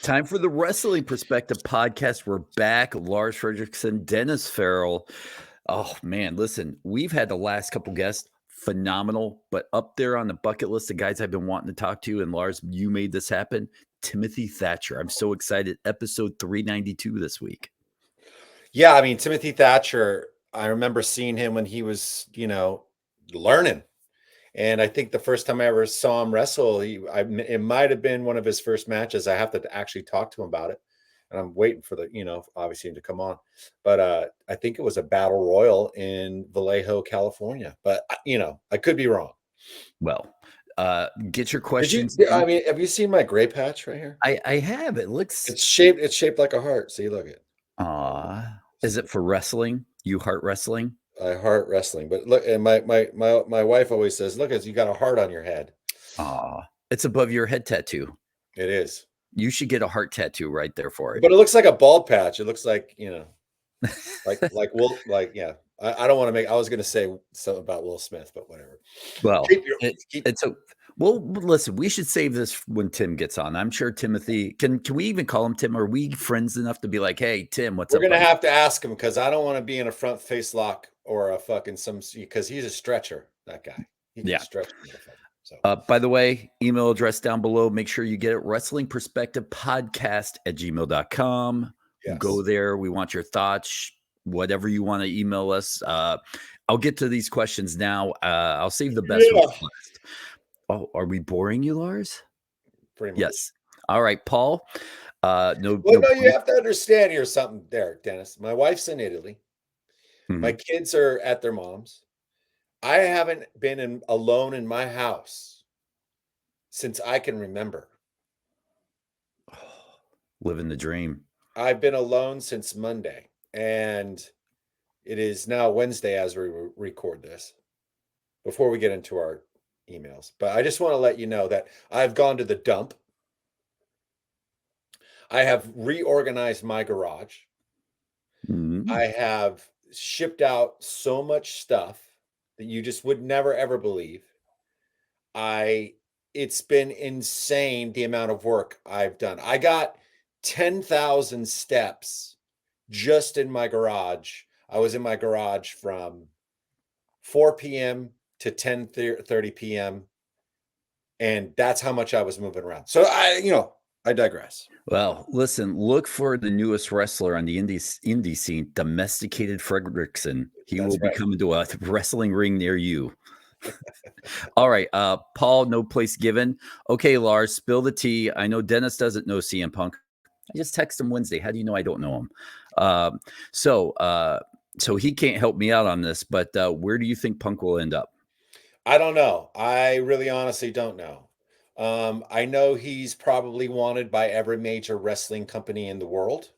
Time for the Wrestling Perspective podcast. We're back. Lars Frederiksen, Dennis Farrell. Oh, man, listen, we've had the last couple guests, phenomenal, but up there on the bucket list of guys I've been wanting to talk to, and Lars, you made this happen, Timothy Thatcher. I'm so excited. Episode 392 this week. Yeah, I mean, Timothy Thatcher, I remember seeing him when he was, learning. And I think the first time I ever saw him wrestle, it might have been one of his first matches. I have to actually talk to him about it. And I'm waiting for obviously to come on. But I think it was a battle royal in Vallejo, California. But, I could be wrong. Well, get your questions. Have you seen my gray patch right here? I have. It looks. It's shaped like a heart. See, look at it. Is it for wrestling? You heart wrestling? I heart wrestling, but look, and my wife always says, "Look, you got a heart on your head." It's above your head tattoo. It is. You should get a heart tattoo right there for it. But it looks like a bald patch. It looks like yeah. I don't want to make. I was going to say something about Will Smith, but whatever. Well, listen, we should save this when Tim gets on. I'm sure Timothy can we even call him Tim? Are we friends enough to be like, hey, Tim, what's up? We're going to have to ask him because I don't want to be in a front face lock or a fucking because he's a stretcher, that guy. He can stretch. So. By the way, email address down below. Make sure you get it. WrestlingPerspectivePodcast@gmail.com. Yes. Go there. We want your thoughts. Whatever you want to email us. I'll get to these questions now. I'll save the best ones last. Oh, are we boring you, Lars? Pretty much. Yes. All right, Paul. You have to understand here something there, Dennis. My wife's in Italy. Mm-hmm. My kids are at their mom's. I haven't been alone in my house since I can remember. Living the dream. I've been alone since Monday, and it is now Wednesday as we record this, before we get into our emails. But I just want to let you know that I've gone to the dump. I have reorganized my garage. Mm-hmm. I have shipped out so much stuff that you just would never, ever believe. It's been insane the amount of work I've done. I got 10,000 steps just in my garage. I was in my garage from 4 p.m. to 10:30 p.m. And that's how much I was moving around. So I digress. Well, listen, look for the newest wrestler on the indie scene, Domesticated Frederiksen. He will be coming to a wrestling ring near you. All right. Paul, no place given. Okay, Lars, spill the tea. I know Dennis doesn't know CM Punk. I just texted him Wednesday. How do you know I don't know him? So he can't help me out on this, but where do you think Punk will end up? I don't know. I really honestly don't know. I know he's probably wanted by every major wrestling company in the world.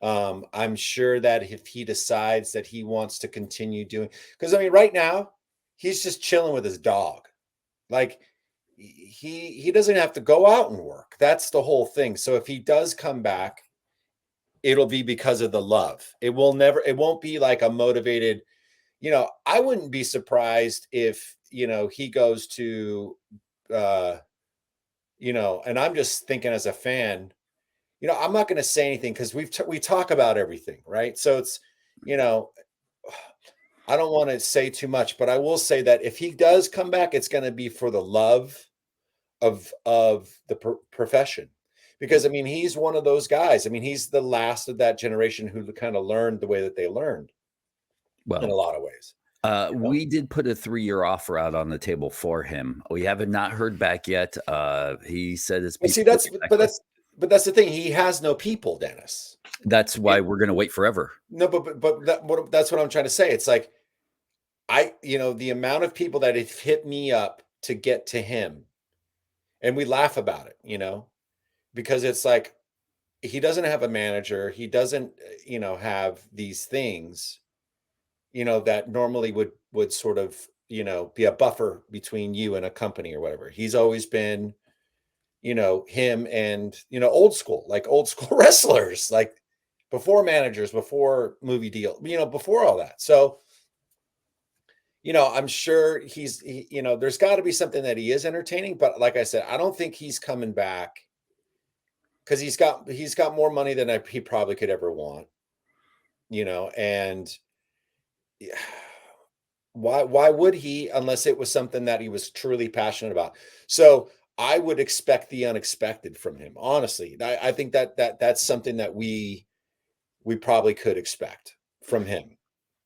I'm sure that if he decides that he wants to continue doing, because right now he's just chilling with his dog. Like he doesn't have to go out and work. That's the whole thing. So if he does come back, it'll be because of the love. It won't be like a motivated, I wouldn't be surprised if, he goes to, and I'm just thinking as a fan, I'm not going to say anything because we talk about everything, right? So it's, I don't want to say too much, but I will say that if he does come back, it's going to be for the love of the profession, because he's one of those guys. He's the last of that generation who kind of learned the way that they learned. Well, in a lot of ways. We did put a 3-year offer out on the table for him. We haven't not heard back yet. He said his people. See, but that's the thing. He has no people, Dennis. That's why we're going to wait forever. No, but that's what I'm trying to say. It's like, the amount of people that have hit me up to get to him, and we laugh about it, because it's like, he doesn't have a manager. He doesn't, have these things, that normally would sort of, be a buffer between you and a company or whatever. He's always been, him and, old school wrestlers, like before managers, before movie deal, before all that. So, I'm sure there's got to be something that he is entertaining, but like I said, I don't think he's coming back because he's got more money than he probably could ever want, and why would he, unless it was something that he was truly passionate about? So I would expect the unexpected from him. Honestly, I think that's something that we probably could expect from him.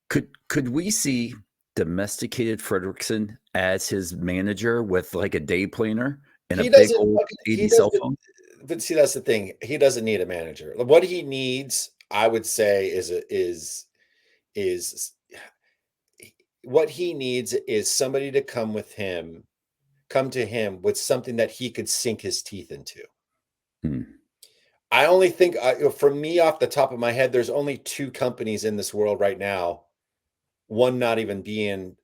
Could we see domesticated Frederiksen as his manager with like a day planner and a big old 80 cell phone? But see, that's the thing. He doesn't need a manager. What he needs, I would say, is what he needs is somebody to come to him with something that he could sink his teeth into. I only think, for me, off the top of my head, there's only 2 companies in this world right now, one not even being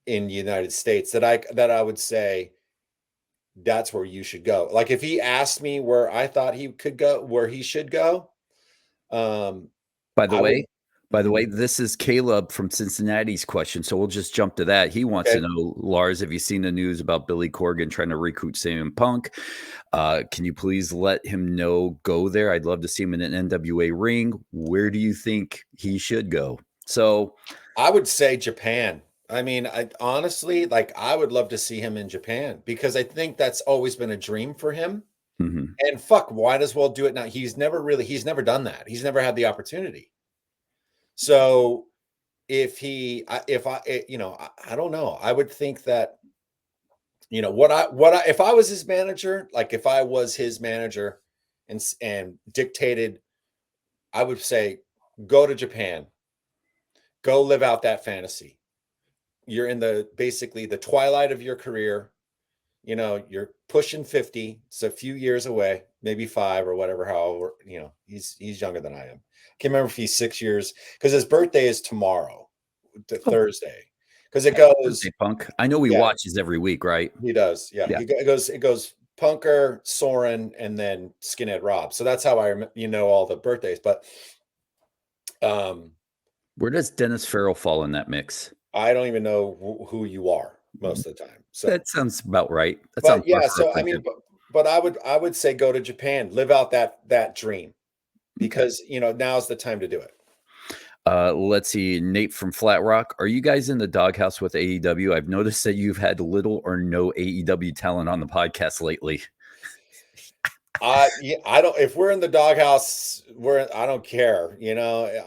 in the United States, that I would say that's where you should go. Like, if he asked me where I thought he could go, where he should go. By the way, this is Caleb from Cincinnati's question, so we'll just jump to that. He wants to know, Lars, have you seen the news about Billy Corgan trying to recruit CM Punk? Can you please let him know go there? I'd love to see him in an NWA ring. Where do you think he should go? So I would say Japan. I mean, honestly, like, I would love to see him in Japan, because I think that's always been a dream for him. And might as well do it now. He's never done that. He's never had the opportunity. So if I don't know, I would think that, if I was his manager, like, if I was his manager and dictated, I would say, go to Japan, go live out that fantasy. You're in basically the twilight of your career. You're pushing 50. It's a few years away, maybe 5 or whatever. However, he's younger than I am. Can't remember if he's 6 years, because his birthday is tomorrow, Thursday. Because it goes birthday, Punk. I know he watches every week, right? He does, yeah. It goes Punker, Soren, and then Skinhead Rob. So that's how I all the birthdays. But where does Dennis Farrell fall in that mix? I don't even know who you are most of the time. So that sounds about right. So I mean, but I would say go to Japan, live out that dream, because now's the time to do it. Let's see, Nate from Flat Rock. Are you guys in the doghouse with AEW? I've noticed that you've had little or no AEW talent on the podcast lately. I don't. If we're in the doghouse, I don't care.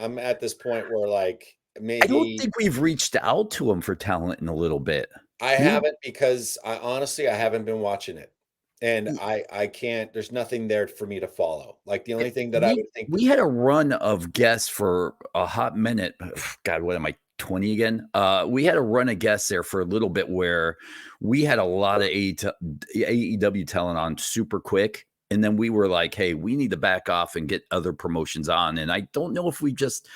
I'm at this point where, like, maybe I don't think we've reached out to him for talent in a little bit. I haven't, because I haven't been watching it, and I can't. There's nothing there for me to follow. Like, the only thing that I would think, we had a run of guests for a hot minute. God, what am I, 20 again? We had a run of guests there for a little bit where we had a lot of AEW talent on super quick. And then we were like, hey, we need to back off and get other promotions on. And I don't know if we just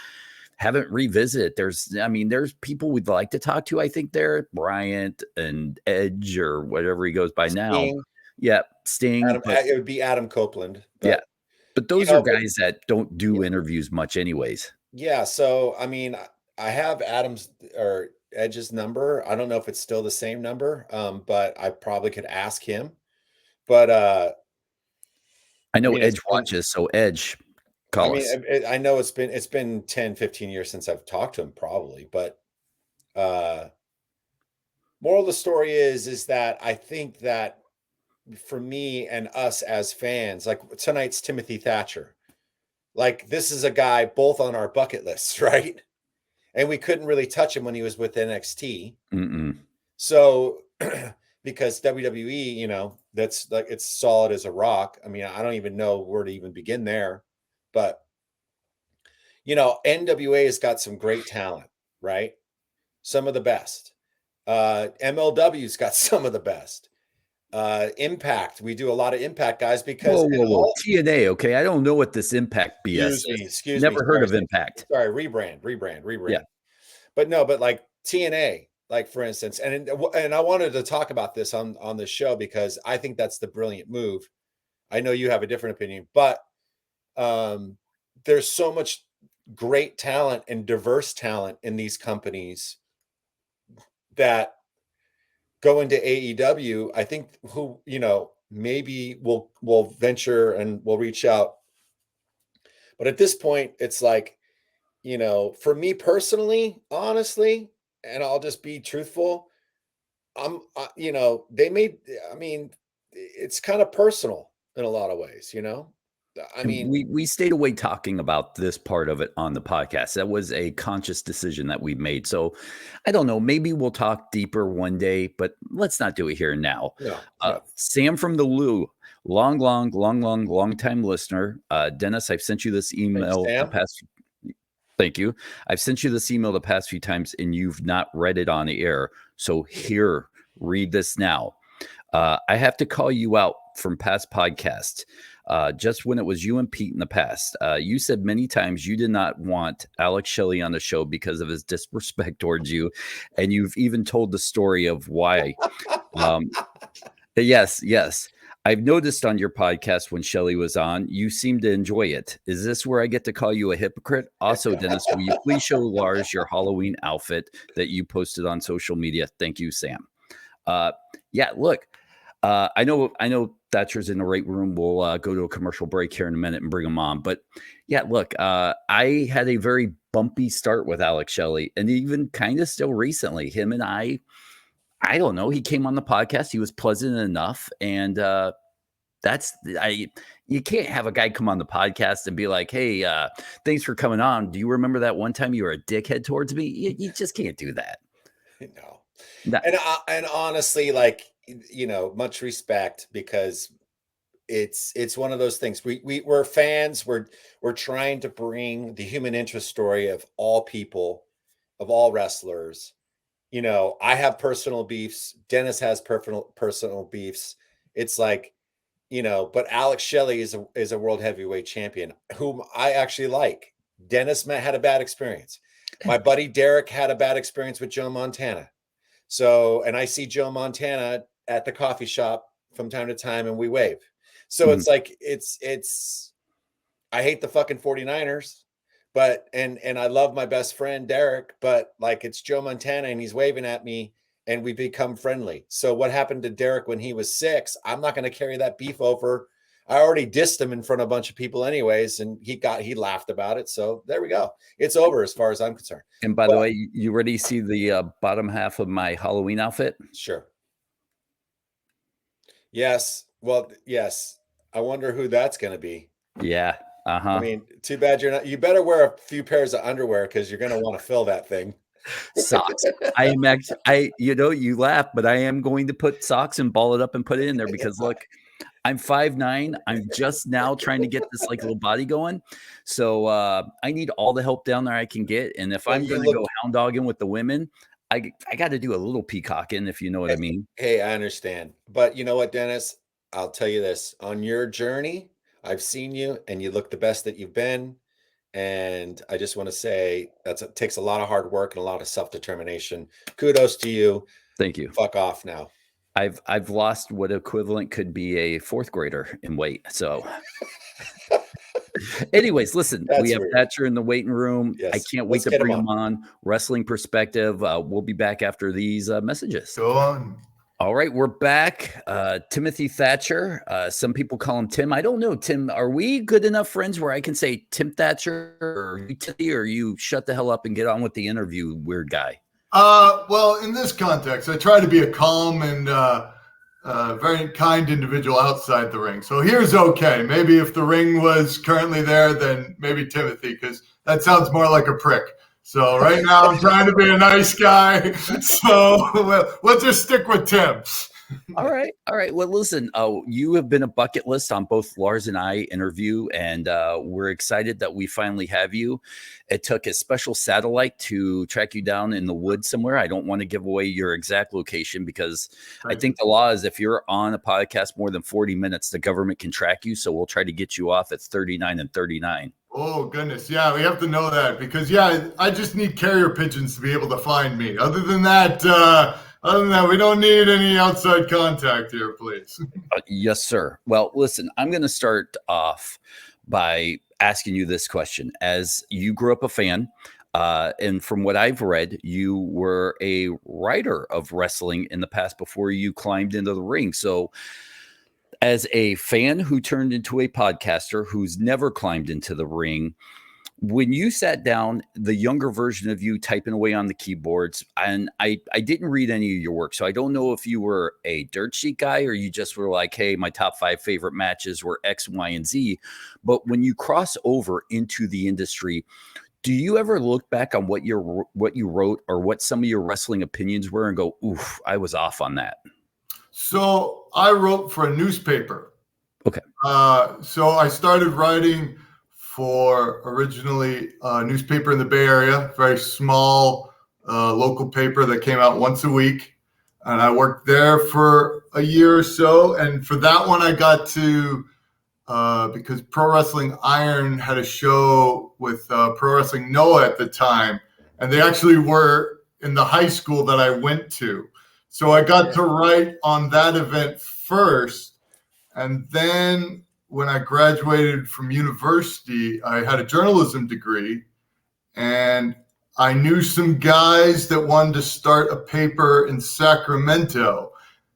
haven't revisited. There's people we'd like to talk to. I think there, Bryant and Edge, or whatever he goes by now. Yeah, Sting. It would be Adam Copeland. But those are guys that don't do interviews much anyways. Yeah. So, I mean, I have Adam's or Edge's number. I don't know if it's still the same number, but I probably could ask him. But I know Edge watches, so Edge, call us. I know it's been 10, 15 years since I've talked to him, probably. But moral of the story is that I think that for me and us as fans, like, tonight's Timothy Thatcher, like, this is a guy both on our bucket lists, right? And we couldn't really touch him when he was with NXT. So because WWE, that's like, it's solid as a rock. I mean, I don't even know where to even begin there. But NWA has got some great talent, right? Some of the best. MLW's got some of the best. Impact, we do a lot of Impact guys, because whoa. TNA, okay, I don't know what this Impact BS excuse never me, heard of Impact. Sorry, rebrand. Yeah. But like TNA, like, for instance, and I wanted to talk about this on the show, because I think that's the brilliant move. I know you have a different opinion, but there's so much great talent and diverse talent in these companies that go into AEW. I think maybe we'll venture and we'll reach out. But at this point, it's like, for me personally, honestly, and I'll just be truthful, it's kind of personal in a lot of ways, And we stayed away talking about this part of it on the podcast. That was a conscious decision that we made. So I don't know, maybe we'll talk deeper one day, but let's not do it here now. No. Sam from the Lou, long time listener. Dennis, I've sent you this email the past. Thank you. I've sent you this email the past few times and you've not read it on the air. So here, read this now. I have to call you out from past podcasts. Just when it was you and Pete in the past, you said many times you did not want Alex Shelley on the show because of his disrespect towards you. And you've even told the story of why. Yes. I've noticed on your podcast when Shelley was on, you seem to enjoy it. Is this where I get to call you a hypocrite? Also, Dennis, will you please show Lars your Halloween outfit that you posted on social media? Thank you, Sam. Look, I know Thatcher's in the right room. We'll go to a commercial break here in a minute and bring him on. But yeah, look, I had a very bumpy start with Alex Shelley, and even kind of still recently, him and I don't know. He came on the podcast. He was pleasant enough. And you can't have a guy come on the podcast and be like, hey, thanks for coming on. Do you remember that one time you were a dickhead towards me? You just can't do that. No. And honestly, like, much respect, because it's one of those things. We're fans. We're trying to bring the human interest story of all people, of all wrestlers. I have personal beefs. Dennis has personal beefs. It's like, but Alex Shelley is a world heavyweight champion whom I actually like. Dennis had a bad experience. My buddy Derek had a bad experience with Joe Montana. So, and I see Joe Montana at the coffee shop from time to time and we wave. So it's like, I hate the fucking 49ers. But, and I love my best friend, Derek, but like, it's Joe Montana and he's waving at me and we become friendly. So what happened to Derek when he was 6, I'm not going to carry that beef over. I already dissed him in front of a bunch of people anyways. And he laughed about it. So there we go. It's over as far as I'm concerned. And by the way, you ready to see the bottom half of my Halloween outfit? Sure. Yes. Well, yes. I wonder who that's going to be. Yeah. I mean, too bad you're not. You better wear a few pairs of underwear because you're going to want to fill that thing. Socks. You laugh, but I am going to put socks and ball it up and put it in there because look, I'm 5'9". I'm just now trying to get this like little body going. So I need all the help down there I can get. And if I'm going to go hound dogging with the women, I got to do a little peacocking, if you know what I mean. Hey, I understand. But you know what, Dennis? I'll tell you this. On your journey, I've seen you and you look the best that you've been. And I just want to say it takes a lot of hard work and a lot of self-determination. Kudos to you. Thank you. Fuck off now. I've lost what equivalent could be a 4th grader in weight. So anyways, listen, we have Thatcher in the waiting room. Yes. I can't wait to bring him on. Wrestling Perspective. We'll be back after these messages. Go on. All right, we're back. Timothy Thatcher. Some people call him Tim. I don't know, Tim. Are we good enough friends where I can say Tim Thatcher or you Timothy, or you shut the hell up and get on with the interview, weird guy? Well, in this context, I try to be a calm and very kind individual outside the ring. So here's okay. Maybe if the ring was currently there, then maybe Timothy, because that sounds more like a prick. So right now I'm trying to be a nice guy. So let's just stick with Tim. All right. Well, listen, you have been a bucket list on both Lars and I interview, and we're excited that we finally have you. It took a special satellite to track you down in the woods somewhere. I don't want to give away your exact location because I think the law is if you're on a podcast more than 40 minutes, the government can track you. So we'll try to get you off at 39 and 39. Oh, goodness. Yeah, we have to know that because, I just need carrier pigeons to be able to find me. Other than that, we don't need any outside contact here, please. Yes, sir. Well, listen, I'm going to start off by asking you this question. As you grew up a fan, and from what I've read, you were a writer of wrestling in the past before you climbed into the ring. So As a fan who turned into a podcaster who's never climbed into the ring, when you sat down, the younger version of you typing away on the keyboards, and I didn't read any of your work, so I don't know if you were a dirt sheet guy or you just were like, hey, my top 5 favorite matches were X, Y, and Z. But when you cross over into the industry, do you ever look back on what you wrote or what some of your wrestling opinions were and go, oof, I was off on that? So I wrote for a newspaper. Okay. So I started writing for originally a newspaper in the Bay Area, very small local paper that came out once a week. And I worked there for a year or so. And for that one, I got to, because Pro Wrestling Iron had a show with Pro Wrestling Noah at the time. And they actually were in the high school that I went to. So I got to write on that event first. And then when I graduated from university, I had a journalism degree. And I knew some guys that wanted to start a paper in Sacramento.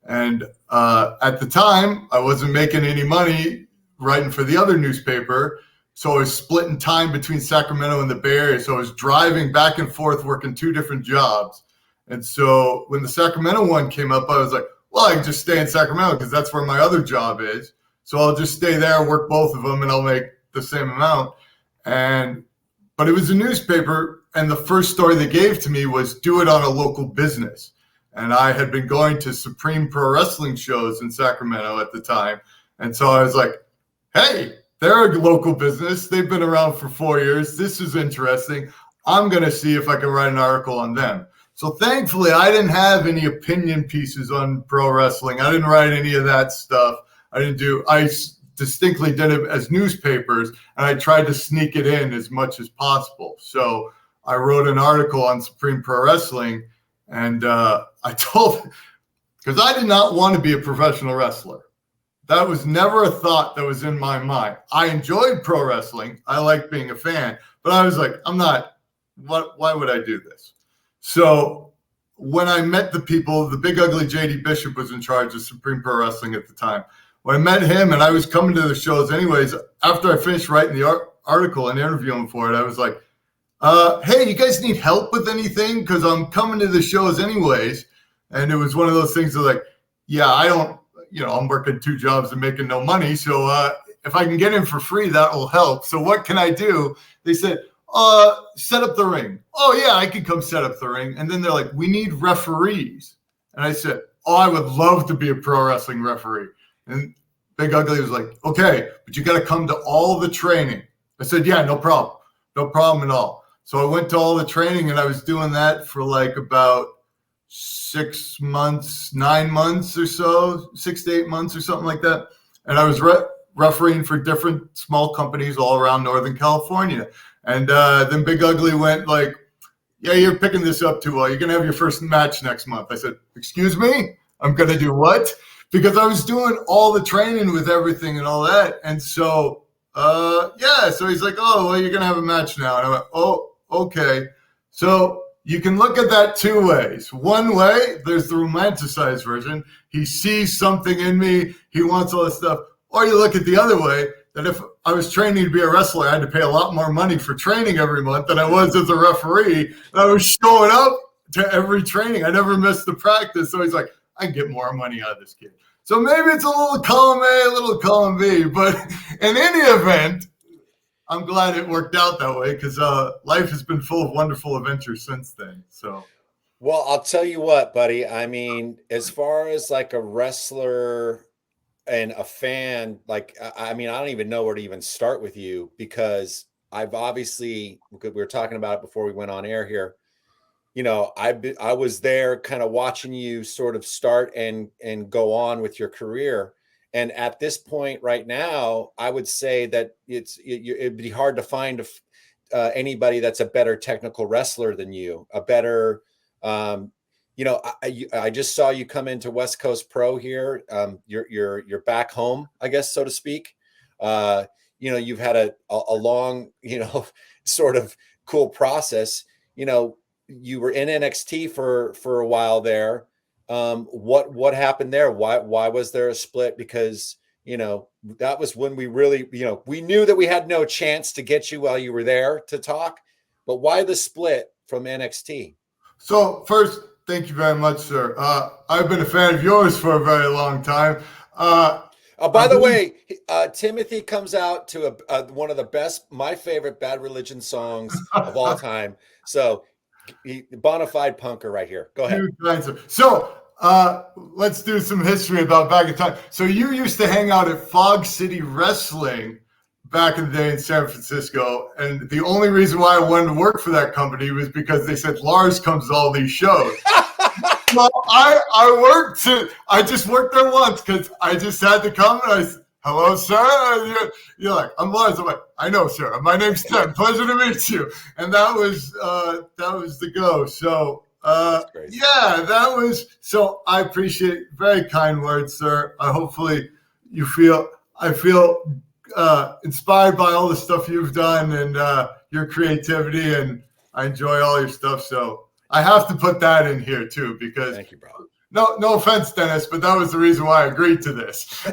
And at the time, I wasn't making any money writing for the other newspaper. So I was splitting time between Sacramento and the Bay Area. So I was driving back and forth, working 2 different jobs. And so when the Sacramento one came up, I was like, well, I can just stay in Sacramento because that's where my other job is. So I'll just stay there, work both of them, and I'll make the same amount. But it was a newspaper, and the first story they gave to me was do it on a local business. And I had been going to Supreme Pro Wrestling shows in Sacramento at the time. And so I was like, hey, they're a local business. They've been around for 4 years. This is interesting. I'm going to see if I can write an article on them. So thankfully, I didn't have any opinion pieces on pro wrestling. I didn't write any of that stuff. I distinctly did it as newspapers, and I tried to sneak it in as much as possible. So I wrote an article on Supreme Pro Wrestling, and I told, because I did not want to be a professional wrestler. That was never a thought that was in my mind. I enjoyed pro wrestling. I liked being a fan, but I was like, why would I do this? So when I met the people, the big ugly JD Bishop was in charge of Supreme Pro Wrestling at the time. When I met him, and I was coming to the shows anyways, after I finished writing the article and interviewing for it, I was like, hey, you guys need help with anything? Because I'm coming to the shows anyways. And it was one of those things that like, yeah, I'm working 2 jobs and making no money. So if I can get in for free, that will help. So what can I do? They said, set up the ring. Oh yeah, I could come set up the ring. And then they're like, we need referees. And I said, oh, I would love to be a pro wrestling referee. And Big Ugly was like, okay, but you got to come to all the training. I said, yeah, no problem. No problem at all. So I went to all the training, and I was doing that for like about 6 months, 9 months or so, 6 to 8 months or something like that. And I was refereeing for different small companies all around Northern California. And then Big Ugly went like, yeah, you're picking this up too well. You're going to have your first match next month. I said, excuse me? I'm going to do what? Because I was doing all the training with everything and all that. And so, so he's like, oh, well, you're going to have a match now. And I went, oh, okay. So you can look at that 2 ways. One way, there's the romanticized version. He sees something in me. He wants all this stuff. Or you look at the other way, that if I was training to be a wrestler, I had to pay a lot more money for training every month than I was as a referee. And I was showing up to every training. I never missed the practice. So he's like, I can get more money out of this kid. So maybe it's a little column A, a little column B. But in any event, I'm glad it worked out that way because life has been full of wonderful adventures since then. So, well, I'll tell you what, buddy. I mean, as far as like a wrestler and a fan, like, I mean, I don't even know where to even start with you because I've obviously, we were talking about it before we went on air here. You know, I was there kind of watching you sort of start and go on with your career. And at this point right now, I would say that it'd be hard to find anybody that's a better technical wrestler than you, a better, I just saw you come into West Coast Pro here. You're back home, I guess, so to speak. You've had a long, sort of cool process. You were in NXT for a while there. What happened there? Why was there a split? Because that was when we really, we knew that we had no chance to get you while you were there to talk. But why the split from NXT? So first, thank you very much, sir. I've been a fan of yours for a very long time. By the way, Timothy comes out to one of the best, my favorite Bad Religion songs of all time. So, bona fide punker right here. Go ahead. So, let's do some history about back in time. So, you used to hang out at Fog City Wrestling back in the day in San Francisco, and the only reason why I wanted to work for that company was because they said Lars comes to all these shows. Well, I just worked there once because I just had to come and I said, hello, sir. You're like, I'm Lars. I'm like, I know, sir. My name's Tim. Pleasure to meet you. And that was the go. So so I appreciate it. Very kind words, sir. Hopefully I feel inspired by all the stuff you've done and your creativity, and I enjoy all your stuff. So I have to put that in here too, because thank you, bro. No offense, Dennis, but that was the reason why I agreed to this.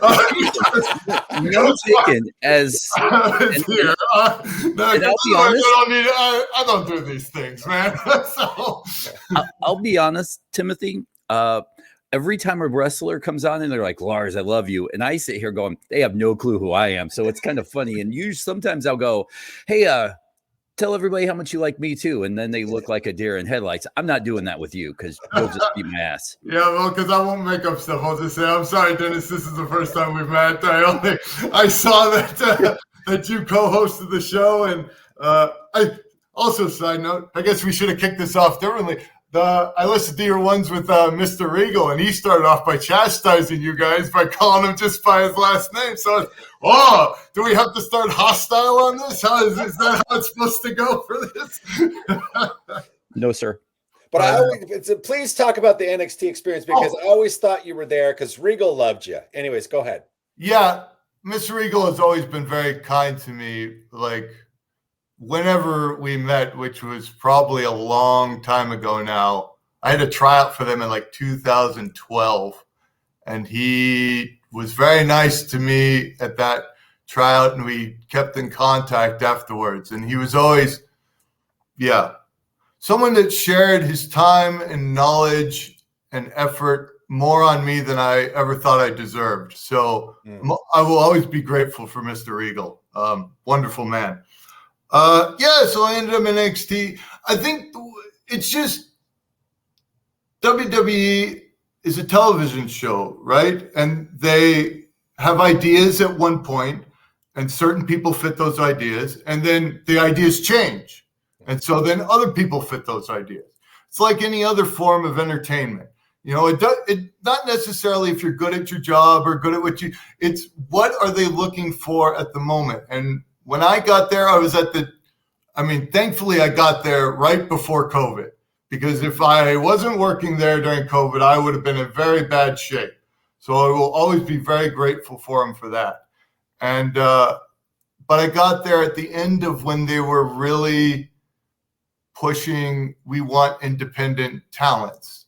No taken as here. I'll be honest. I don't do these things, man. So I'll be honest, Timothy. Every time a wrestler comes on and they're like, Lars, I love you. And I sit here going, they have no clue who I am. So it's kind of funny. And sometimes I'll go, hey, tell everybody how much you like me too. And then they look like a deer in headlights. I'm not doing that with you because you'll just beat my ass. Yeah, well, because I won't make up stuff. I'll just say, I'm sorry, Dennis, this is the first time we've met. I saw that you co-hosted the show. And I also, side note, I guess we should have kicked this off differently. I listened to your ones with Mr. Regal, and he started off by chastising you guys by calling him just by his last name. So, do we have to start hostile on this? Is that how it's supposed to go for this? No, sir. But please talk about the NXT experience, because I always thought you were there because Regal loved you. Anyways, go ahead. Yeah, Mr. Regal has always been very kind to me. Like, whenever we met, which was probably a long time ago now, I had a tryout for them in like 2012, and he was very nice to me at that tryout, and we kept in contact afterwards. And he was always, someone that shared his time and knowledge and effort more on me than I ever thought I deserved. So I will always be grateful for Mr. Regal. Wonderful man. So I ended up in NXT. I think it's just WWE is a television show, right? And they have ideas at one point, and certain people fit those ideas, and then the ideas change. And so then other people fit those ideas. It's like any other form of entertainment. It not necessarily if you're good at your job or good at it's what are they looking for at the moment. And when I got there, I was thankfully I got there right before COVID, because if I wasn't working there during COVID, I would have been in very bad shape. So I will always be very grateful for them for that. And, but I got there at the end of when they were really pushing, we want independent talents.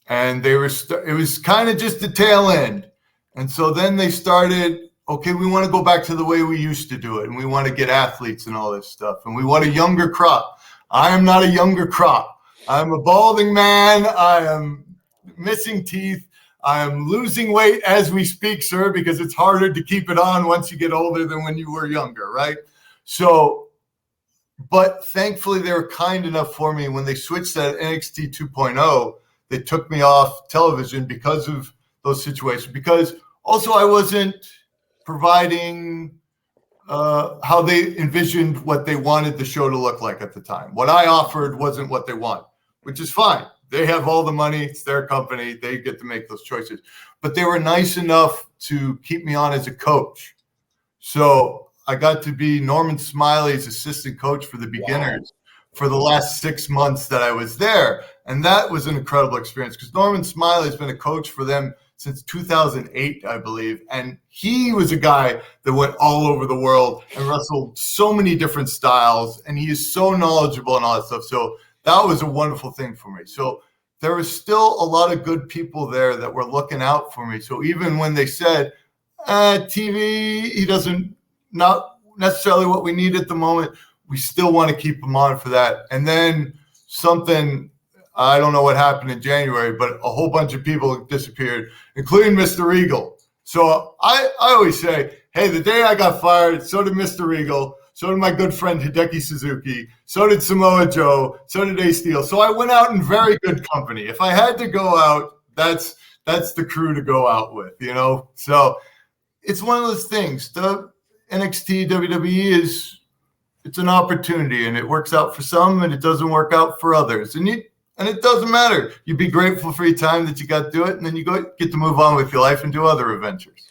And it was kind of just the tail end. And so then they started, okay, we want to go back to the way we used to do it, and we want to get athletes and all this stuff, and we want a younger crop. I am not a younger crop. I'm a balding man. I am missing teeth. I am losing weight as we speak, sir, because it's harder to keep it on once you get older than when you were younger, right? So, but thankfully they were kind enough for me when they switched that NXT 2.0. They took me off television because of those situations, because also I wasn't providing how they envisioned what they wanted the show to look like at the time. What I offered wasn't what they want, which is fine. They have all the money. It's their company. They get to make those choices. But they were nice enough to keep me on as a coach. So I got to be Norman Smiley's assistant coach for the beginners for the last 6 months that I was there. And that was an incredible experience, because Norman Smiley has been a coach for them since 2008, I believe. And he was a guy that went all over the world and wrestled so many different styles. And he is so knowledgeable and all that stuff. So that was a wonderful thing for me. So there was still a lot of good people there that were looking out for me. So even when they said, TV, he doesn't, not necessarily what we need at the moment. We still want to keep him on for that. And then something, I don't know what happened in January, but a whole bunch of people disappeared, including Mr. Regal. So I always say, hey, the day I got fired, so did Mr. Regal, so did my good friend Hideki Suzuki, so did Samoa Joe, so did Ace Steel. So I went out in very good company. If I had to go out, that's the crew to go out with, you know? So it's one of those things. The NXT WWE it's an opportunity, and it works out for some and it doesn't work out for others. And it doesn't matter. You be grateful for your time that you got to do it, and then you get to move on with your life and do other adventures.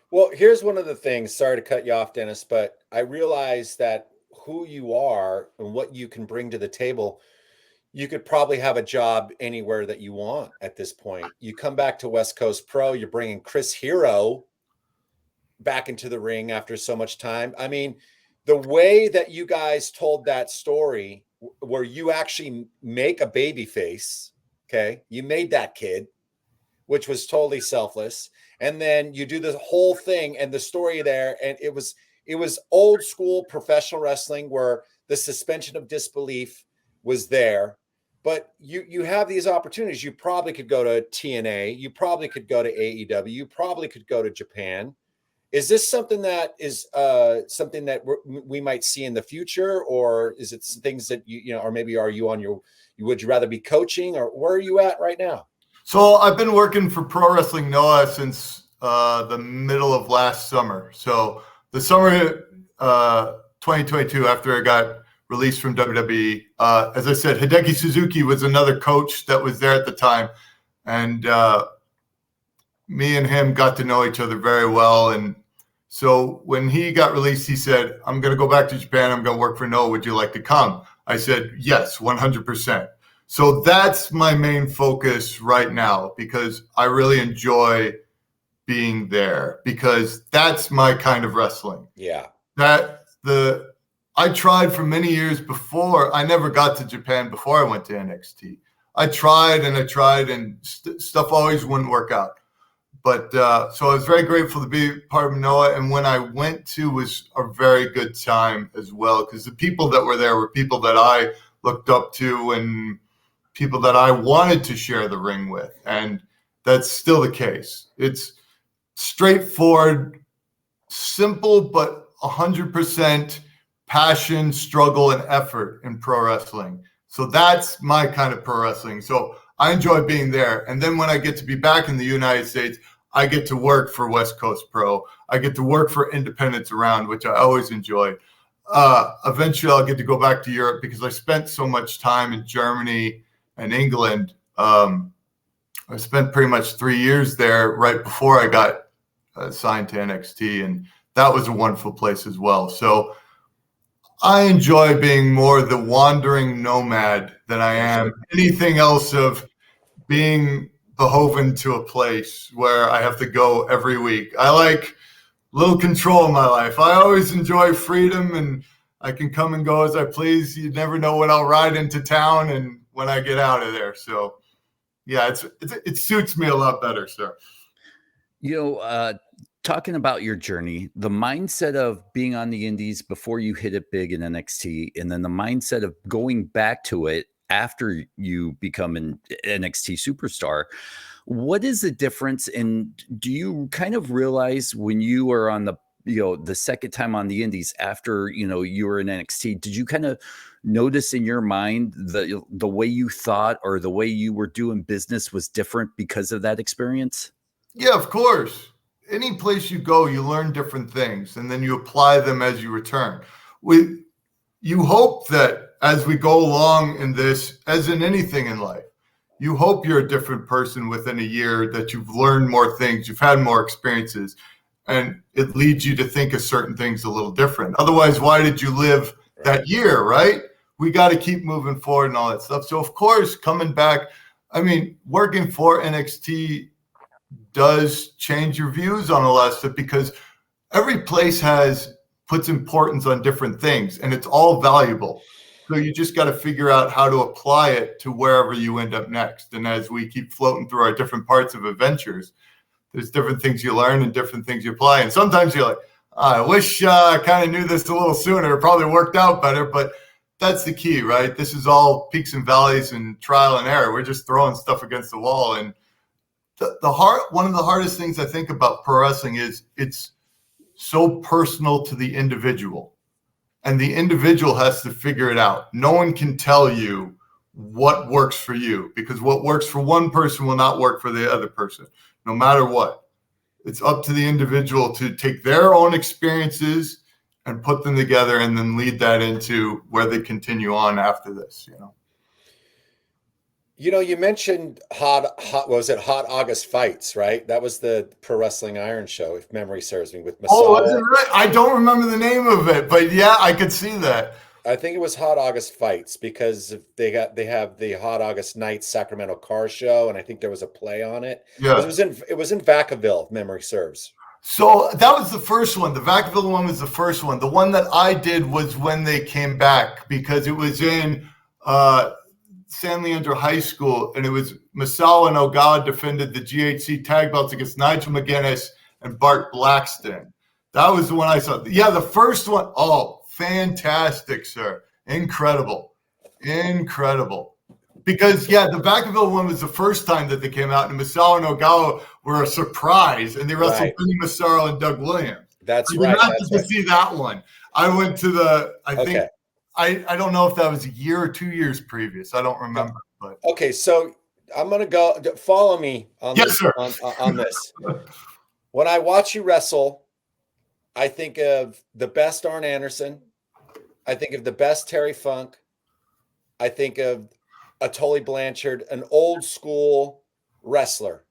Well, here's one of the things. Sorry to cut you off, Dennis, but I realize that who you are and what you can bring to the table, you could probably have a job anywhere that you want at this point. You come back to West Coast Pro, you're bringing Chris Hero back into the ring after so much time. I mean, the way that you guys told that story, where you actually make a baby face, okay? You made that kid, which was totally selfless. And then you do the whole thing and the story there. And it was old school professional wrestling where the suspension of disbelief was there. But you have these opportunities. You probably could go to TNA. You probably could go to AEW. You probably could go to Japan. Is this something that is something that we might see in the future, or is it things that you know, or maybe are you on your? Would you rather be coaching, or where are you at right now? So I've been working for Pro Wrestling Noah since the middle of last summer. So the summer 2022, after I got released from WWE, as I said, Hideki Suzuki was another coach that was there at the time, and me and him got to know each other very well. And so when he got released, he said, I'm going to go back to Japan. I'm going to work for Noah. Would you like to come? I said, yes, 100%. So that's my main focus right now, because I really enjoy being there, because that's my kind of wrestling. Yeah. I tried for many years before. I never got to Japan before I went to NXT. I tried and stuff always wouldn't work out. But so I was very grateful to be part of Noah. And when I went to was a very good time as well, because the people that were there were people that I looked up to and people that I wanted to share the ring with. And that's still the case. It's straightforward, simple, but 100% passion, struggle, and effort in pro wrestling. So that's my kind of pro wrestling. So I enjoy being there. And then when I get to be back in the United States, I get to work for West Coast Pro. I get to work for independents around, which I always enjoy. Eventually, I'll get to go back to Europe because I spent so much time in Germany and England. I spent pretty much 3 years there right before I got signed to NXT, and that was a wonderful place as well. So I enjoy being more the wandering nomad than I am anything else of being beholden to a place where I have to go every week. I like little control in my life. I always enjoy freedom, and I can come and go as I please. You never know when I'll ride into town and when I get out of there. So yeah, it suits me a lot better, sir. You know, talking about your journey, the mindset of being on the indies before you hit it big in NXT, and then the mindset of going back to it after you become an NXT superstar, what is the difference? And do you kind of realize when you were on the second time on the indies after, you were in NXT, did you kind of notice in your mind the way you thought or the way you were doing business was different because of that experience? Yeah, of course. Any place you go, you learn different things, and then you apply them as you return. You hope that as we go along in this, as in anything in life, you hope you're a different person within a year, that you've learned more things, you've had more experiences, and it leads you to think of certain things a little different. Otherwise, why did you live that year, right? We got to keep moving forward and all that stuff. So, of course, coming back, working for NXT does change your views on a lot of stuff, because every place puts importance on different things, and it's all valuable. So you just got to figure out how to apply it to wherever you end up next. And as we keep floating through our different parts of adventures, there's different things you learn and different things you apply. And sometimes you're like, I wish I kind of knew this a little sooner. It probably worked out better, but that's the key, right? This is all peaks and valleys and trial and error. We're just throwing stuff against the wall. And one of the hardest things I think about pro wrestling is it's so personal to the individual, and the individual has to figure it out. No one can tell you what works for you, because what works for one person will not work for the other person, no matter what. It's up to the individual to take their own experiences and put them together and then lead that into where they continue on after this, You mentioned Hot August Fights, right? That was the Pro Wrestling Iron Show, if memory serves me, with Masala. Oh, was it right? I don't remember the name of it, but yeah, I could see that. I think it was Hot August Fights, because they have the Hot August Nights Sacramento Car Show, and I think there was a play on it. Yeah, it was in Vacaville, if memory serves. So that was the first one. The Vacaville one was the first one. The one that I did was when they came back, because it was in San Leandro High School, and it was Masao and Ogawa defended the GHC tag belts against Nigel McGuinness and Bart Blackston. That was the one I saw. Yeah, the first one. Oh, fantastic, sir. Incredible. Because, yeah, the Vacaville one was the first time that they came out, and Masao and Ogawa were a surprise, and they wrestled Vinny Massaro and Doug Williams. That's right. I did not get to see that one. I went to I don't know if that was a year or 2 years previous. I don't remember. But okay, so I'm going to go follow me on yes, this. Sir. On this. When I watch you wrestle, I think of the best Arn Anderson. I think of the best Terry Funk. I think of a Tully Blanchard, an old school wrestler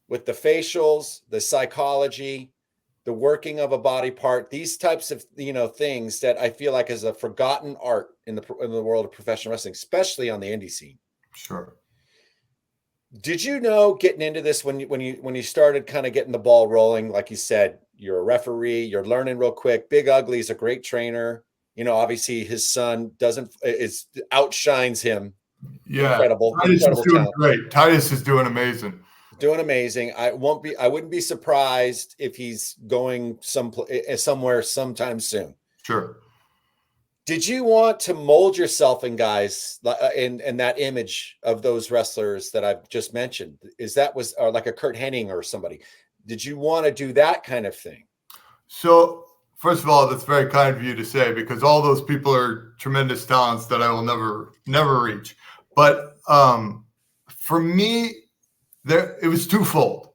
with the facials, the psychology, the working of a body part, these types of things that I feel like is a forgotten art in the world of professional wrestling, especially on the indie scene. Sure. Did you know, getting into this, when you started kind of getting the ball rolling, like you said, you're a referee, you're learning real quick. Big Ugly is a great trainer. Obviously his son outshines him. Yeah. Incredible Titus is doing talent. great. Titus is doing amazing. Doing amazing. I wouldn't be surprised if he's going somewhere sometime soon. Sure. Did you want to mold yourself in guys in that image of those wrestlers that I've just mentioned? Or like a Kurt Hennig or somebody? Did you want to do that kind of thing? So, first of all, that's very kind of you to say, because all those people are tremendous talents that I will never reach. But for me, it was twofold.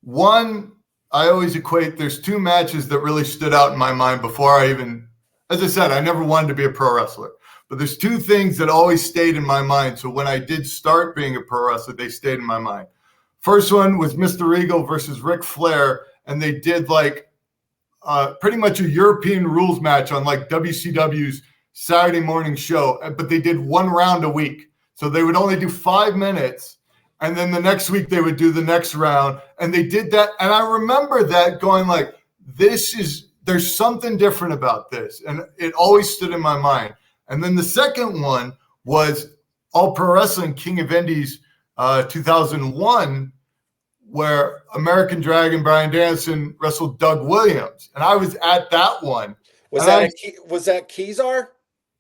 One, I always equate, there's two matches that really stood out in my mind before I even, as I said, I never wanted to be a pro wrestler. But there's two things that always stayed in my mind. So when I did start being a pro wrestler, they stayed in my mind. First one was Mr. Regal versus Ric Flair, and they did like pretty much a European rules match on like WCW's Saturday morning show, but they did one round a week. So they would only do 5 minutes, and then the next week they would do the next round, and they did that. And I remember that going like, there's something different about this, and it always stood in my mind. And then the second one was All Pro Wrestling King of Indies 2001, where American Dragon Bryan Danielson wrestled Doug Williams, and I was at that one. Was that Kezar?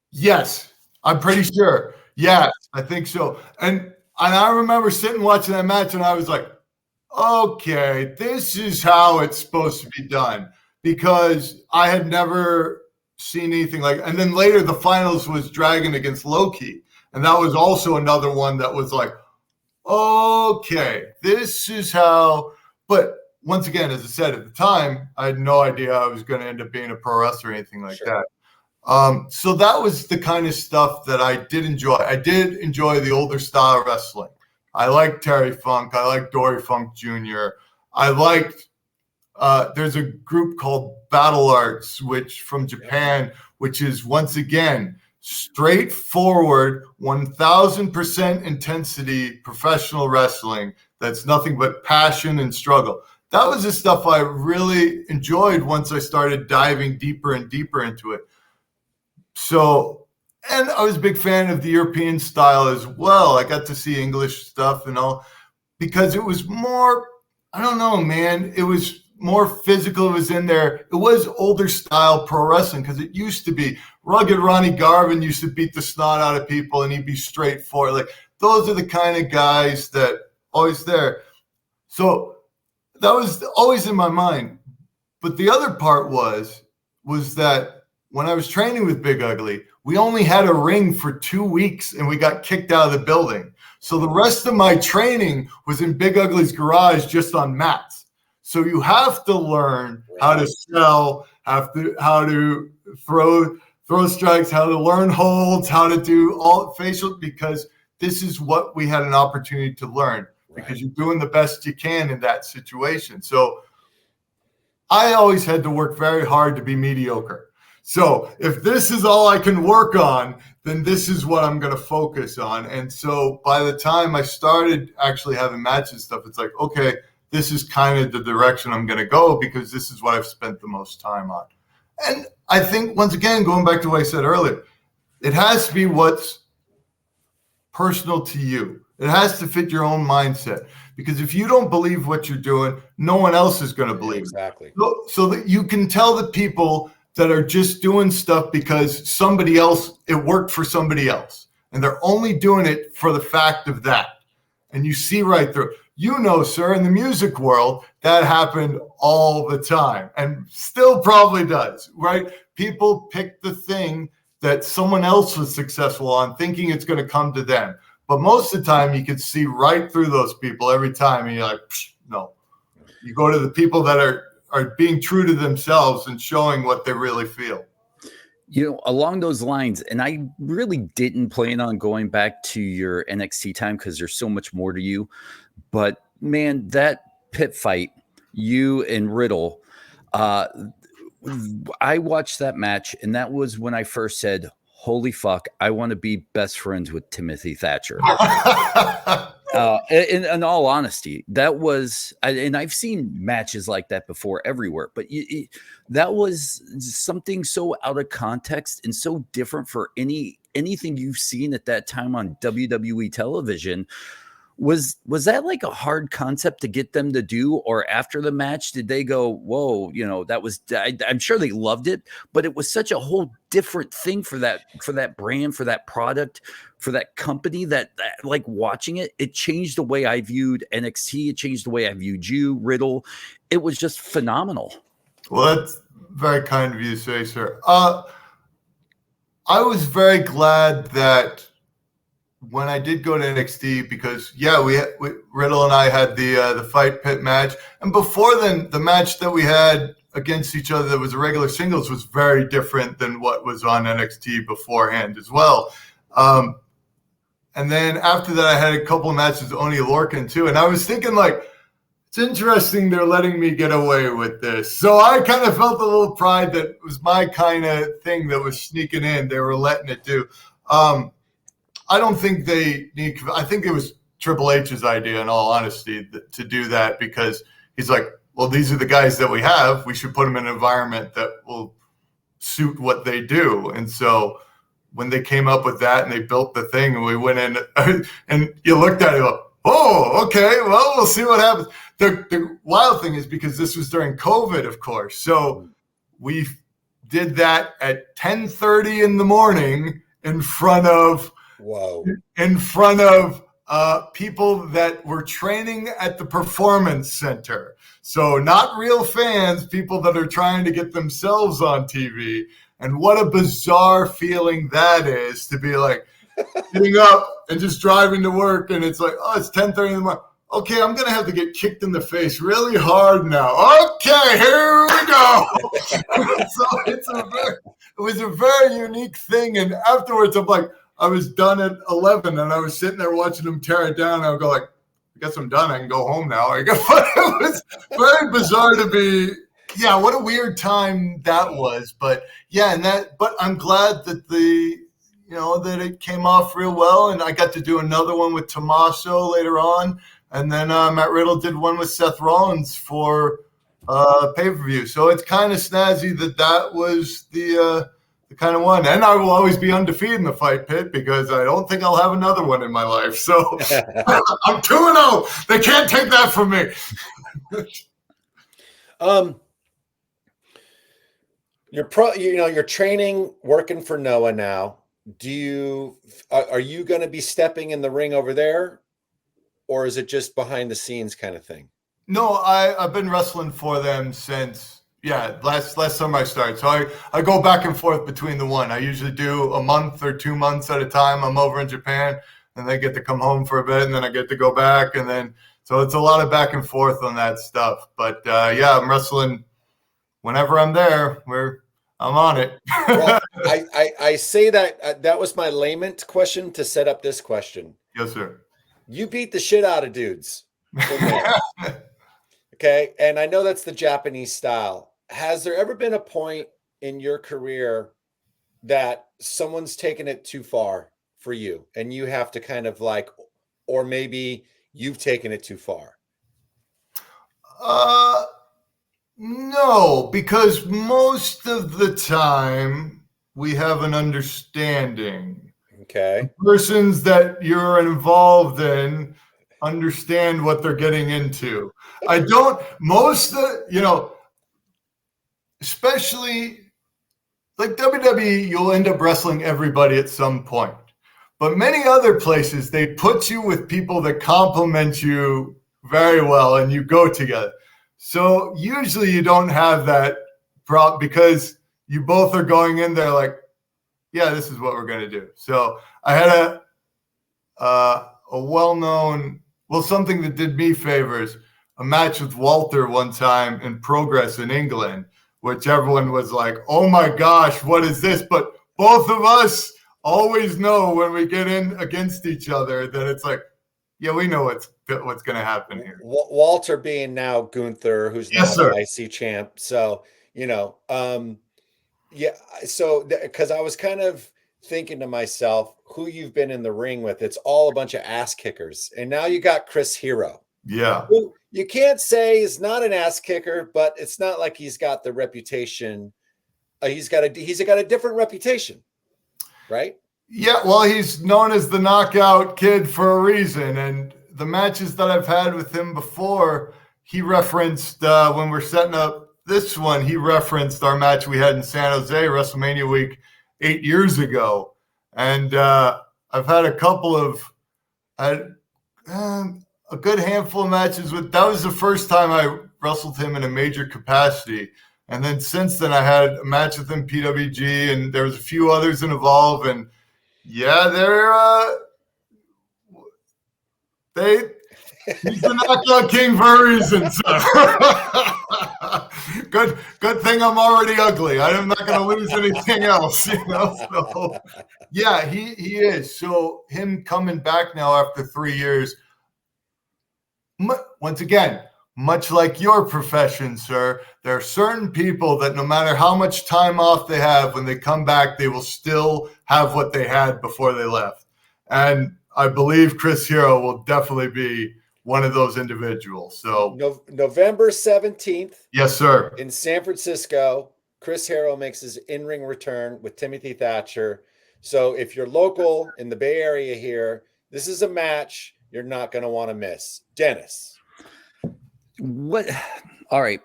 Yes, I'm pretty sure. Yeah, I think so. And I remember sitting watching that match, and I was like, okay, this is how it's supposed to be done, because I had never seen anything like. And then later, the finals was Dragon against Loki, and that was also another one that was like, okay, this is how. But once again, as I said, at the time, I had no idea I was going to end up being a pro wrestler or anything like that. So that was the kind of stuff that I did enjoy. I did enjoy the older style wrestling. I liked Terry Funk. I liked Dory Funk Jr. I liked, there's a group called Battle Arts, which from Japan, which is once again, straightforward, 1000% intensity professional wrestling. That's nothing but passion and struggle. That was the stuff I really enjoyed once I started diving deeper and deeper into it. So, and I was a big fan of the European style as well. I got to see English stuff and all, because it was more, I don't know, man. It was more physical. It was in there. It was older style pro wrestling because it used to be rugged. Ronnie Garvin used to beat the snot out of people and he'd be straightforward. Like, those are the kind of guys that always there. So that was always in my mind. But the other part was that when I was training with Big Ugly, we only had a ring for 2 weeks and we got kicked out of the building. So the rest of my training was in Big Ugly's garage just on mats. So you have to learn how to sell, how to throw strikes, how to learn holds, how to do all facial, because this is what we had an opportunity to learn, because you're doing the best you can in that situation. So I always had to work very hard to be mediocre. So if this is all I can work on, then this is what I'm going to focus on. And so by the time I started actually having matches and stuff, it's like, okay, this is kind of the direction I'm going to go because this is what I've spent the most time on. And I think, once again, going back to what I said earlier, it has to be what's personal to you. It has to fit your own mindset. Because if you don't believe what you're doing, no one else is going to believe exactly. it. So that you can tell the people that are just doing stuff because somebody else, it worked for somebody else. And they're only doing it for the fact of that. And you see right through. You know, sir, in the music world, that happened all the time and still probably does, right? People pick the thing that someone else was successful on thinking it's going to come to them. But most of the time, you can see right through those people every time. And you're like, no. You go to the people that are being true to themselves and showing what they really feel. You know, along those lines, and I really didn't plan on going back to your NXT time because there's so much more to you. But, man, that pit fight, you and Riddle, I watched that match, and that was when I first said, holy fuck, I want to be best friends with Timothy Thatcher. In all honesty, that was, and I've seen matches like that before everywhere, but that was something so out of context and so different for anything you've seen at that time on WWE television. Was that like a hard concept to get them to do, or after the match did they go, whoa, you know, that was, I'm sure they loved it, but it was such a whole different thing for that brand, for that product, for that company that like watching it changed the way I viewed NXT. It changed the way I viewed you, Riddle. It was just phenomenal. Well, that's very kind of you to say, sir. I was very glad that when I did go to NXT, because Riddle and I had the Fight Pit match, and before then, the match that we had against each other that was a regular singles was very different than what was on NXT beforehand as well. And then after that, I had a couple of matches with Oni Lorcan too, and I was thinking like, it's interesting they're letting me get away with this. So I kind of felt a little pride that it was my kind of thing that was sneaking in. They were letting it do. I don't think they need – I think it was Triple H's idea, in all honesty, to do that, because he's like, well, these are the guys that we have. We should put them in an environment that will suit what they do. And so when they came up with that and they built the thing and we went in and you looked at it like, oh, okay, well, we'll see what happens. The wild thing is because this was during COVID, of course. So we did that at 10:30 in the morning in front of – people that were training at the Performance Center. So not real fans, people that are trying to get themselves on TV. And what a bizarre feeling that is to be like getting up and just driving to work. And it's like, oh, it's 10:30 in the morning. Okay, I'm going to have to get kicked in the face really hard now. Okay, here we go. So it was a very unique thing. And afterwards, I'm like, I was done at 11 and I was sitting there watching them tear it down. I would go like, I guess I'm done. I can go home now. It was very bizarre to be, what a weird time that was. But but I'm glad that that it came off real well. And I got to do another one with Tommaso later on. And then Matt Riddle did one with Seth Rollins for pay-per-view. So it's kind of snazzy that was the kind of one. And I will always be undefeated in the Fight Pit because I don't think I'll have another one in my life. So I'm 2-0. They can't take that from me. You're training, working for Noah now. Are you going to be stepping in the ring over there, or is it just behind the scenes kind of thing? No, I've been wrestling for them since last summer I started. So I go back and forth between the one. I usually do a month or 2 months at a time. I'm over in Japan, and they get to come home for a bit, and then I get to go back, and then so it's a lot of back and forth on that stuff. But I'm wrestling whenever I'm there. I'm on it. Well, I say that that was my layman question to set up this question. Yes, sir. You beat the shit out of dudes. Okay. And I know that's the Japanese style. Has there ever been a point in your career that someone's taken it too far for you and you have to kind of or maybe you've taken it too far? No, because most of the time we have an understanding. Okay. The persons that you're involved in understand what they're getting into. Especially like WWE, you'll end up wrestling everybody at some point. But many other places, they put you with people that complement you very well and you go together. So usually you don't have that problem because you both are going in there like, yeah, this is what we're going to do. So I had a well-known, something that did me favors, a match with Walter one time in Progress in England, which everyone was like, oh my gosh, what is this? But both of us always know when we get in against each other that it's like, yeah, we know what's going to happen here. Walter being now Gunther, who's now the IC champ. So, so because I was kind of thinking to myself, who you've been in the ring with, it's all a bunch of ass kickers. And now you got Chris Hero. Yeah. Who you can't say is not an ass kicker, but it's not like he's got the reputation. He's got a different reputation, right? Yeah, well, he's known as the knockout kid for a reason. And the matches that I've had with him before, he referenced when we're setting up this one, he referenced our match we had in San Jose, WrestleMania week 8 years ago. And I've had a good handful of matches that was the first time I wrestled him in a major capacity. And then since then, I had a match with him, PWG, and there was a few others in Evolve. And yeah, he's the knockout king for a reason, sir. Good thing I'm already ugly. I'm not going to lose anything else, So, yeah, he is. So him coming back now after 3 years, once again, much like your profession, sir, there are certain people that no matter how much time off they have, when they come back, they will still have what they had before they left. And I believe Chris Hero will definitely be one of those individuals. So November 17th. Yes, sir. In San Francisco, Chris Hero makes his in-ring return with Timothy Thatcher. So if you're local in the Bay Area here, this is a match you're not going to want to miss. Dennis. All right.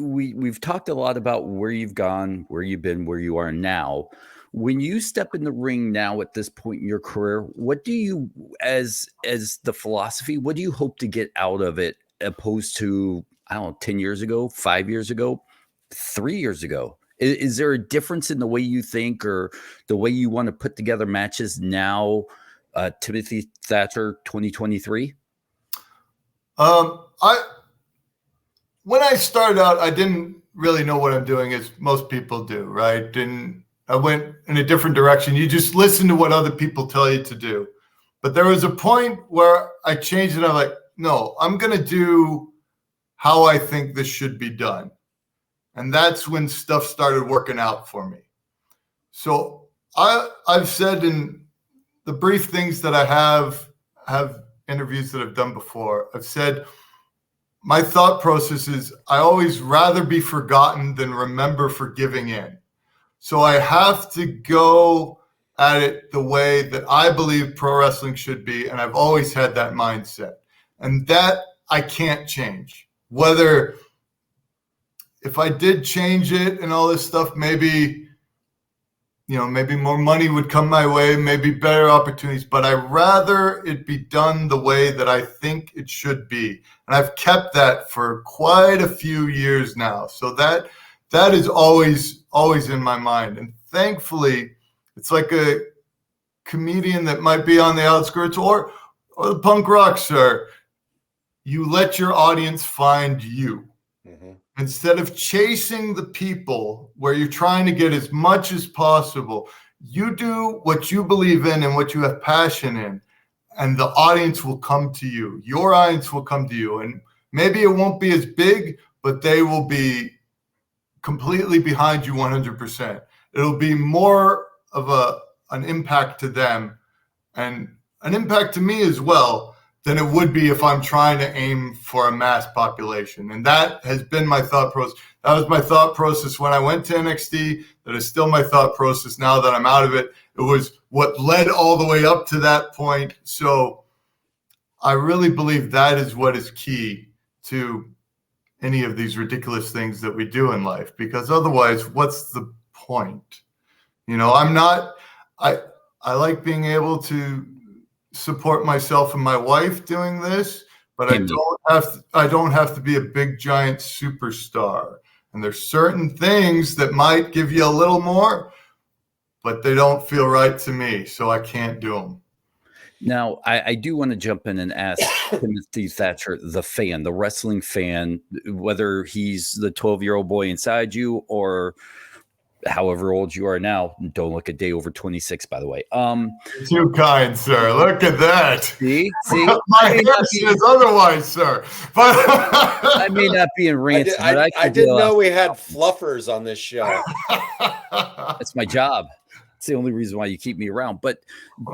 We've talked a lot about where you've gone, where you've been, where you are now. When you step in the ring now at this point in your career, what do you, as the philosophy, what do you hope to get out of it opposed to, 10 years ago, 5 years ago, 3 years ago? Is there a difference in the way you think or the way you want to put together matches now, Timothy Thatcher 2023? When I started out, I didn't really know what I'm doing, as most people do, right? And I went in a different direction. You just listen to what other people tell you to do. But there was a point where I changed it. I'm like, no, I'm going to do how I think this should be done. And that's when stuff started working out for me. So I've said in the brief things that I have interviews that I've done before, I've said my thought process is I always rather be forgotten than remember for giving in. So I have to go at it the way that I believe pro wrestling should be. And I've always had that mindset. And that I can't change. whether if I did change it and all this stuff, maybe more money would come my way, maybe better opportunities, but I'd rather it be done the way that I think it should be. And I've kept that for quite a few years now. So that is always in my mind. And thankfully, it's like a comedian that might be on the outskirts or the punk rock star. You let your audience find you. Instead of chasing the people where you're trying to get as much as possible, you do what you believe in and what you have passion in, and the audience will come to you. Your audience will come to you. And maybe it won't be as big, but they will be completely behind you 100%. It'll be more of an impact to them and an impact to me as well than it would be if I'm trying to aim for a mass population. And that has been my thought process. That was my thought process when I went to NXT. That is still my thought process now that I'm out of it. It was what led all the way up to that point. So I really believe that is what is key to any of these ridiculous things that we do in life, because otherwise, what's the point? I like being able to support myself and my wife doing this, but I don't have to be a big giant superstar. And there's certain things that might give you a little more, but they don't feel right to me, so I can't do them. Now, I do want to jump in and ask Timothy Thatcher, the fan, the wrestling fan, whether he's the 12-year-old boy inside you or however old you are now. Don't look a day over 26, by the way. Too kind, sir. Look at that. See? My hair says otherwise, sir. But I may not be in rants. I didn't know we had fluffers on this show. That's my job. It's the only reason why you keep me around. But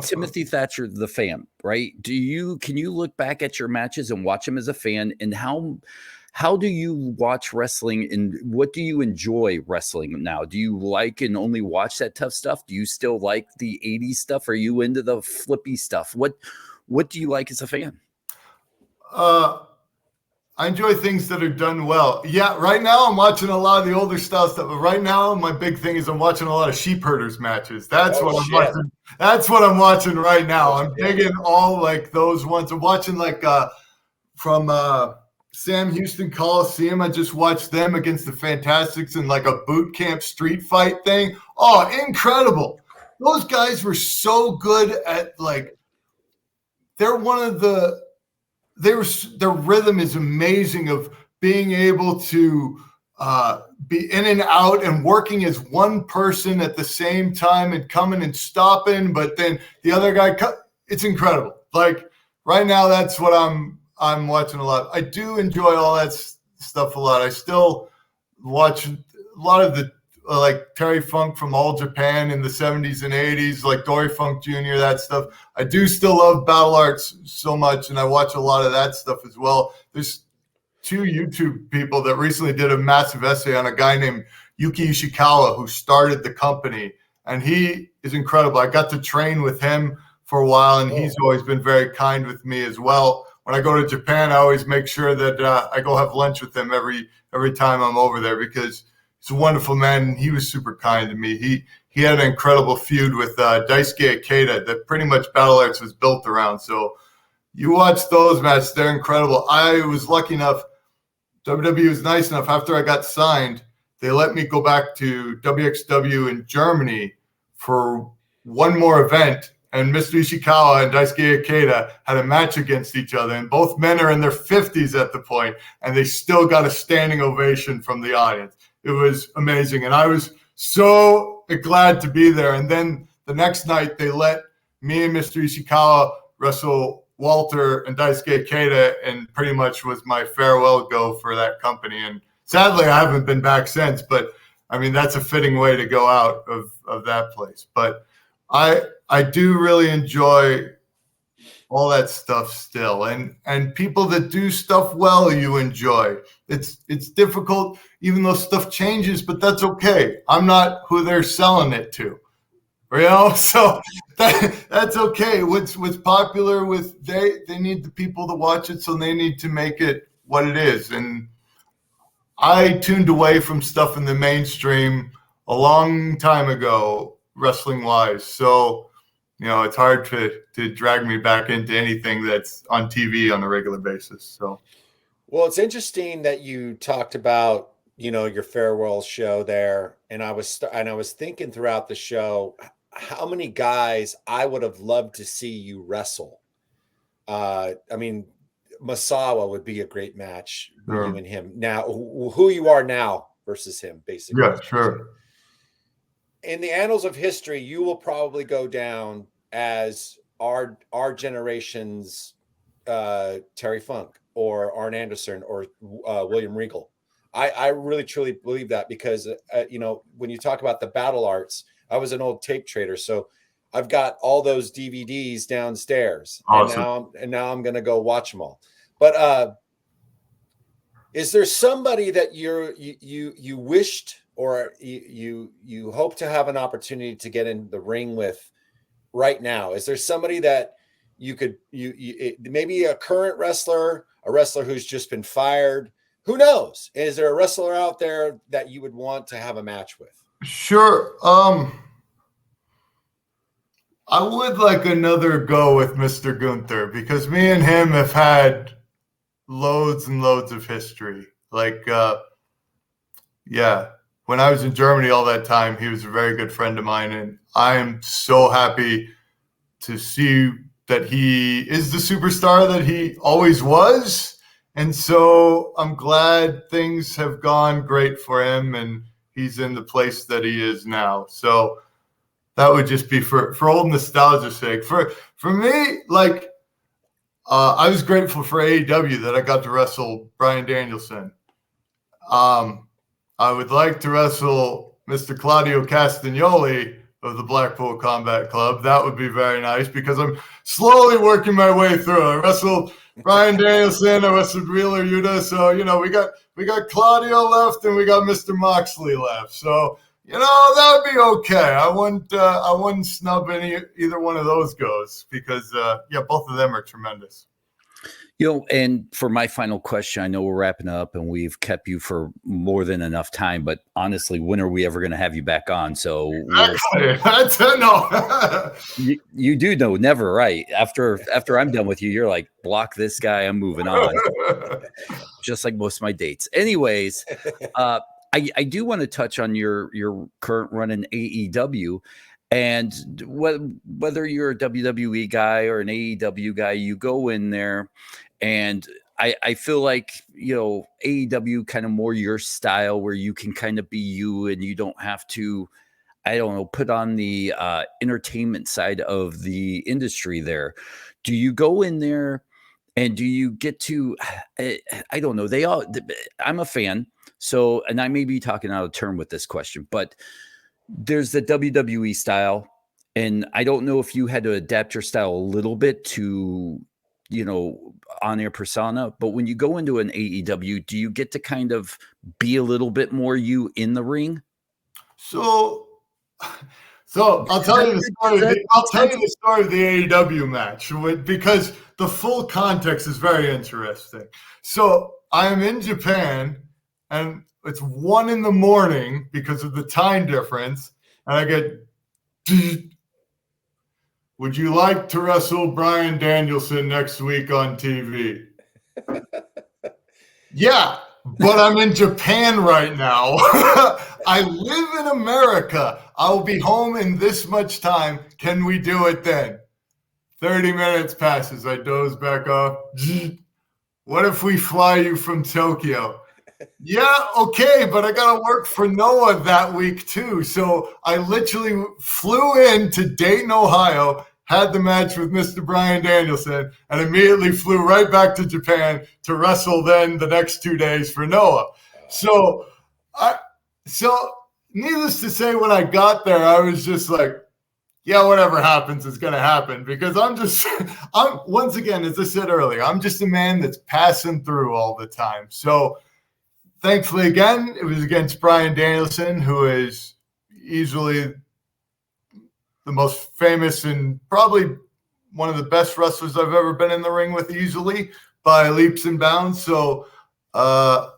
Timothy Thatcher, the fan, right? Can you look back at your matches and watch them as a fan? And how do you watch wrestling, and what do you enjoy wrestling now? Do you like and only watch that tough stuff? Do you still like the 80s stuff? Are you into the flippy stuff? What do you like as a fan? I enjoy things that are done well. Yeah, right now I'm watching a lot of the older style stuff. But right now, my big thing is I'm watching a lot of sheep herders matches. That's what I'm watching. That's what I'm watching right now. I'm digging all like those ones. I'm watching from Sam Houston Coliseum. I just watched them against the Fantastics in like a boot camp street fight thing. Oh, incredible. Those guys were so good at they're one of their rhythm is amazing of being able to be in and out and working as one person at the same time and coming and stopping, but then the other guy it's incredible. Like right now, that's what I'm watching a lot. I do enjoy all that stuff a lot. I still watch a lot of the like Terry Funk from All Japan in the 70s and 80s, like Dory Funk Jr., that stuff. I do still love battle arts so much, and I watch a lot of that stuff as well. There's two YouTube people that recently did a massive essay on a guy named Yuki Ishikawa who started the company, and he is incredible. I got to train with him for a while, and he's always been very kind with me as well. When I go to Japan, I always make sure that I go have lunch with him every time I'm over there, because he's a wonderful man. He was super kind to me. He had an incredible feud with Daisuke Ikeda that pretty much Battle Arts was built around. So you watch those matches, they're incredible. I was lucky enough, WWE was nice enough, after I got signed, they let me go back to WXW in Germany for one more event. And Mr. Ishikawa and Daisuke Ikeda had a match against each other. And both men are in their 50s at the point, and they still got a standing ovation from the audience. It was amazing. And I was so glad to be there. And then the next night, they let me and Mr. Ishikawa wrestle Walter and Daisuke Ikeda, and pretty much was my farewell go for that company. And sadly, I haven't been back since. But, I mean, that's a fitting way to go out of that place. But I do really enjoy all that stuff still, and people that do stuff well, you enjoy. It's difficult, even though stuff changes, but that's okay. I'm not who they're selling it to, so that's okay. What's popular with they need the people to watch it, so they need to make it what it is. And I tuned away from stuff in the mainstream a long time ago, wrestling-wise. So, it's hard to drag me back into anything that's on TV on a regular basis. So, well, it's interesting that you talked about, your farewell show there, and I was thinking throughout the show how many guys I would have loved to see you wrestle. I mean, Masawa would be a great match for you and him. Now, who you are now versus him, basically. Yeah, sure. In the annals of history, you will probably go down as our generation's Terry Funk or Arn Anderson or William Regal. I really truly believe that because when you talk about the battle arts, I was an old tape trader, so I've got all those DVDs downstairs. Awesome. and now I'm going to go watch them all. But is there somebody that you wished or you hope to have an opportunity to get in the ring with right now? Is there somebody that you could maybe a current wrestler, a wrestler who's just been fired? Who knows? Is there a wrestler out there that you would want to have a match with? Sure. I would like another go with Mr. Gunther because me and him have had loads and loads of history. When I was in Germany all that time, he was a very good friend of mine, and I am so happy to see that he is the superstar that he always was. And so I'm glad things have gone great for him and he's in the place that he is now. So that would just be for old nostalgia's sake. For me, I was grateful for AEW that I got to wrestle Bryan Danielson. I would like to wrestle Mr. Claudio Castagnoli of the Blackpool Combat Club. That would be very nice because I'm slowly working my way through. I wrestled Bryan Danielson, I wrestled Wheeler Yuta. So, we got Claudio left and we got Mr. Moxley left. So, that would be okay. I wouldn't snub either one of those goes because, both of them are tremendous. And for my final question, I know we're wrapping up and we've kept you for more than enough time, but honestly, when are we ever going to have you back on? So no. you do know, never, right? After I'm done with you, you're like, block this guy, I'm moving on. Just like most of my dates. Anyways, I do want to touch on your current run in AEW. And whether you're a WWE guy or an AEW guy, you go in there and I feel like, AEW kind of more your style where you can kind of be you and you don't have to, put on the entertainment side of the industry there. Do you go in there and do you get to, I don't know, I'm a fan. So, and I may be talking out of turn with this question, but there's the WWE style, and I don't know if you had to adapt your style a little bit to, on-air persona, but when you go into an AEW, do you get to kind of be a little bit more you in the ring? So I'll tell you the story. I'll tell you the story of the AEW match because the full context is very interesting. So I am in Japan, and it's 1 a.m. because of the time difference, and I get, would you like to wrestle Bryan Danielson next week on TV? Yeah, but I'm in Japan right now. I live in America. I'll be home in this much time. Can we do it then? 30 minutes passes. I doze back off. What if we fly you from Tokyo? Yeah, okay, but I got to work for Noah that week too. So I literally flew in to Dayton, Ohio, had the match with Mr. Bryan Danielson, and immediately flew right back to Japan to wrestle then the next 2 days for Noah. So needless to say, when I got there, I was just like, yeah, whatever happens is going to happen because I'm once again, as I said earlier, I'm just a man that's passing through all the time. So thankfully, again, it was against Bryan Danielson, who is easily the most famous and probably one of the best wrestlers I've ever been in the ring with easily. by leaps and bounds. So, so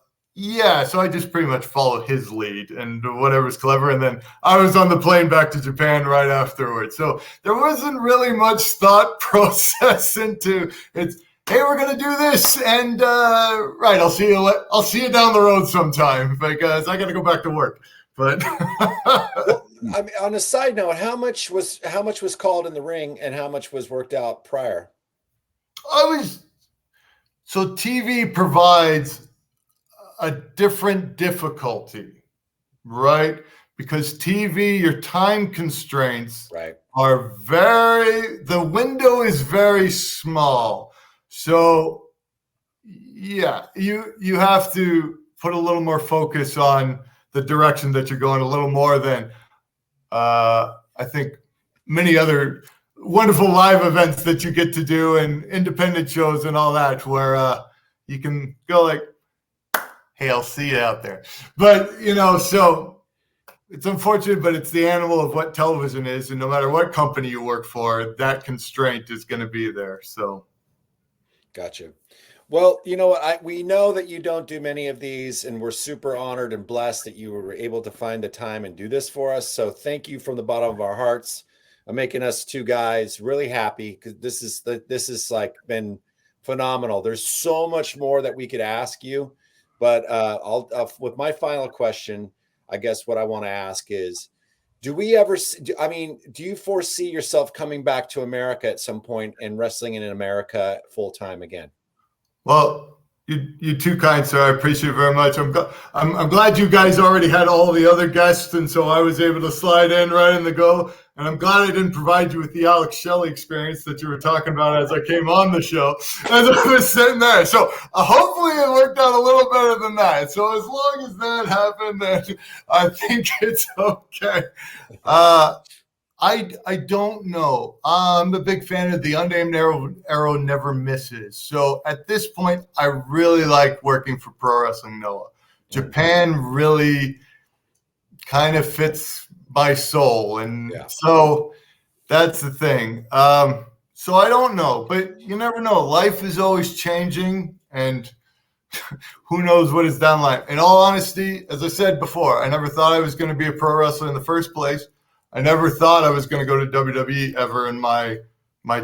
I just pretty much followed his lead and whatever's clever. And then I was on the plane back to Japan right afterwards. So there wasn't really much thought process into it. Hey, we're going to do this. And right, I'll see you down the road sometime because I got to go back to work. But well, I mean, on a side note, how much was called in the ring and how much was worked out prior? So TV provides a different difficulty, right? Because TV, your time constraints are the window is very small. So yeah, you have to put a little more focus on the direction that you're going, a little more than I think many other wonderful live events that you get to do and independent shows and all that, where you can go like, hey, I'll see you out there. But, so it's unfortunate, but it's the animal of what television is. And no matter what company you work for, that constraint is going to be there. So. Gotcha. Well, we know that you don't do many of these, and we're super honored and blessed that you were able to find the time and do this for us. So thank you from the bottom of our hearts of making us two guys really happy, because this is like been phenomenal. There's so much more that we could ask you, but I'll with my final question, I guess what I want to ask is, do you foresee yourself coming back to America at some point and wrestling in America full time again? Well, you too kind, sir. I appreciate it very much. I'm glad you guys already had all the other guests, and so I was able to slide in right in the go. And I'm glad I didn't provide you with the Alex Shelley experience that you were talking about as I came on the show, as I was sitting there. So hopefully it worked out a little better than that. So as long as that happened, then I think it's okay. I don't know. I'm a big fan of the unnamed arrow never misses. So at this point, I really like working for Pro Wrestling Noah. Japan really kind of fits my soul. And so that's the thing. So I don't know, but you never know. Life is always changing, and who knows what is down the line. In all honesty, as I said before, I never thought I was going to be a pro wrestler in the first place. I never thought I was going to go to WWE ever in my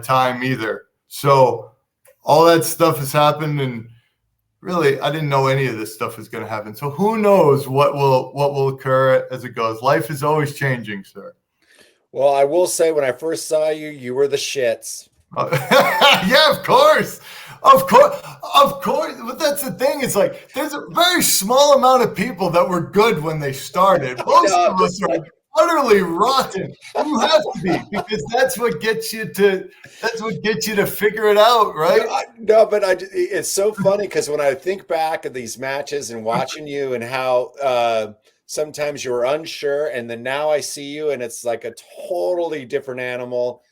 time either. So all that stuff has happened, and really, I didn't know any of this stuff was going to happen. So who knows what will occur as it goes. Life is always changing, sir. Well, I will say, when I first saw you, you were the shits. Yeah, of course. But that's the thing. It's like there's a very small amount of people that were good when they started. Most of us are utterly rotten. You have to be, because that's what gets you to figure it out, right? It's so funny, because when I think back at these matches and watching you and how sometimes you were unsure, and then now I see you and it's like a totally different animal.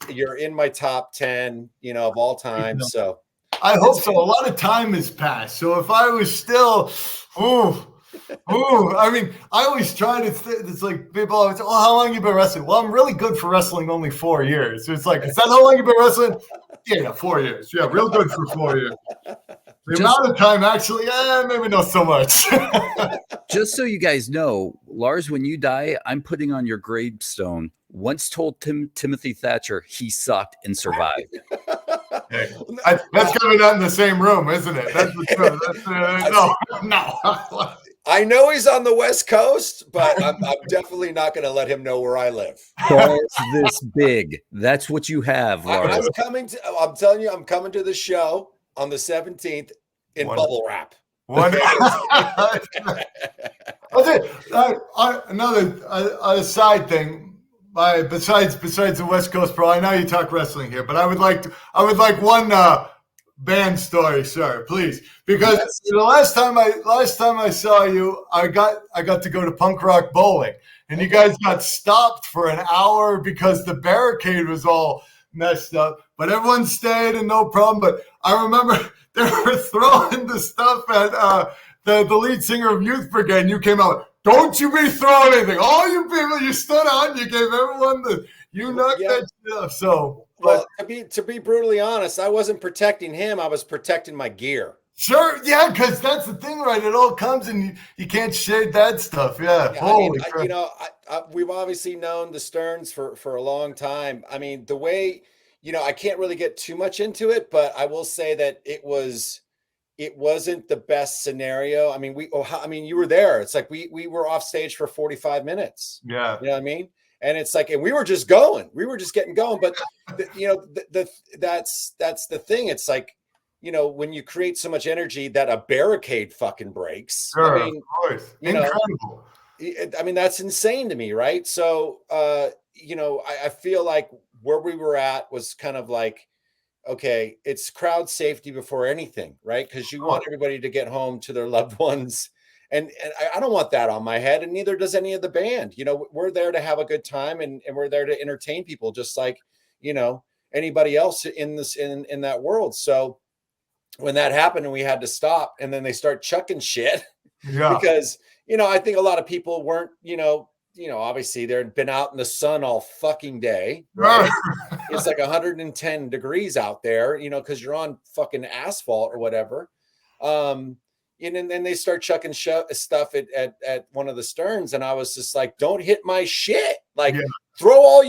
You're in my top 10, of all time. So I hope so. A lot of time has passed. So if I was still, I mean, I always try to. It's like people always say, "Oh, how long you been wrestling?" Well, I'm really good for wrestling only 4 years. So it's like, is that how long you been wrestling? Yeah, 4 years. Yeah, real good for 4 years. The amount of time, actually, maybe not so much. Just so you guys know, Lars, when you die, I'm putting on your gravestone. Once told Timothy Thatcher he sucked and survived. Hey, that's coming out in the same room, isn't it? That's the truth. No. I know he's on the West Coast, but I'm definitely not going to let him know where I live. Balls this big. That's what you have, Lars. I'm telling you, I'm coming to the show on the 17th in bubble wrap. Another side thing. Besides the West Coast Pro, I know you talk wrestling here, but I would like one band story, sir, please, because the last time I saw you, I got to go to punk rock bowling, and you guys got stopped for an hour because the barricade was all messed up, but everyone stayed and no problem. But I remember they were throwing the stuff at the lead singer of Youth Brigade, and you came out, don't you be throwing anything. All you people, you stood on, you gave everyone you knocked that shit up. So, well, to be brutally honest, I wasn't protecting him. I was protecting my gear. Sure, yeah, because that's the thing, right? It all comes and you can't shade that stuff. Yeah, holy crap. We've obviously known the Stearns for a long time. I mean, the way, I can't really get too much into it, but I will say that it wasn't the best scenario. I mean, you were there. It's like we were off stage for 45 minutes. Yeah, you know what I mean. And it's like, and we were just going. We were just getting going. But that's the thing. It's like, when you create so much energy that a barricade fucking breaks. Sure, of course. Incredible. I mean, that's insane to me, right? So, I feel like where we were at was kind of like, okay, it's crowd safety before anything, right? Because you want everybody to get home to their loved ones. And I don't want that on my head, and neither does any of the band. We're there to have a good time, and we're there to entertain people, just like, anybody else in that world. So when that happened and we had to stop, and then they start chucking shit, because, I think a lot of people weren't, obviously they'd been out in the sun all fucking day, right? It's like 110 degrees out there, because you're on fucking asphalt or whatever. And then they start chucking stuff at one of the Stearns, and I was just like, "Don't hit my shit! Like, throw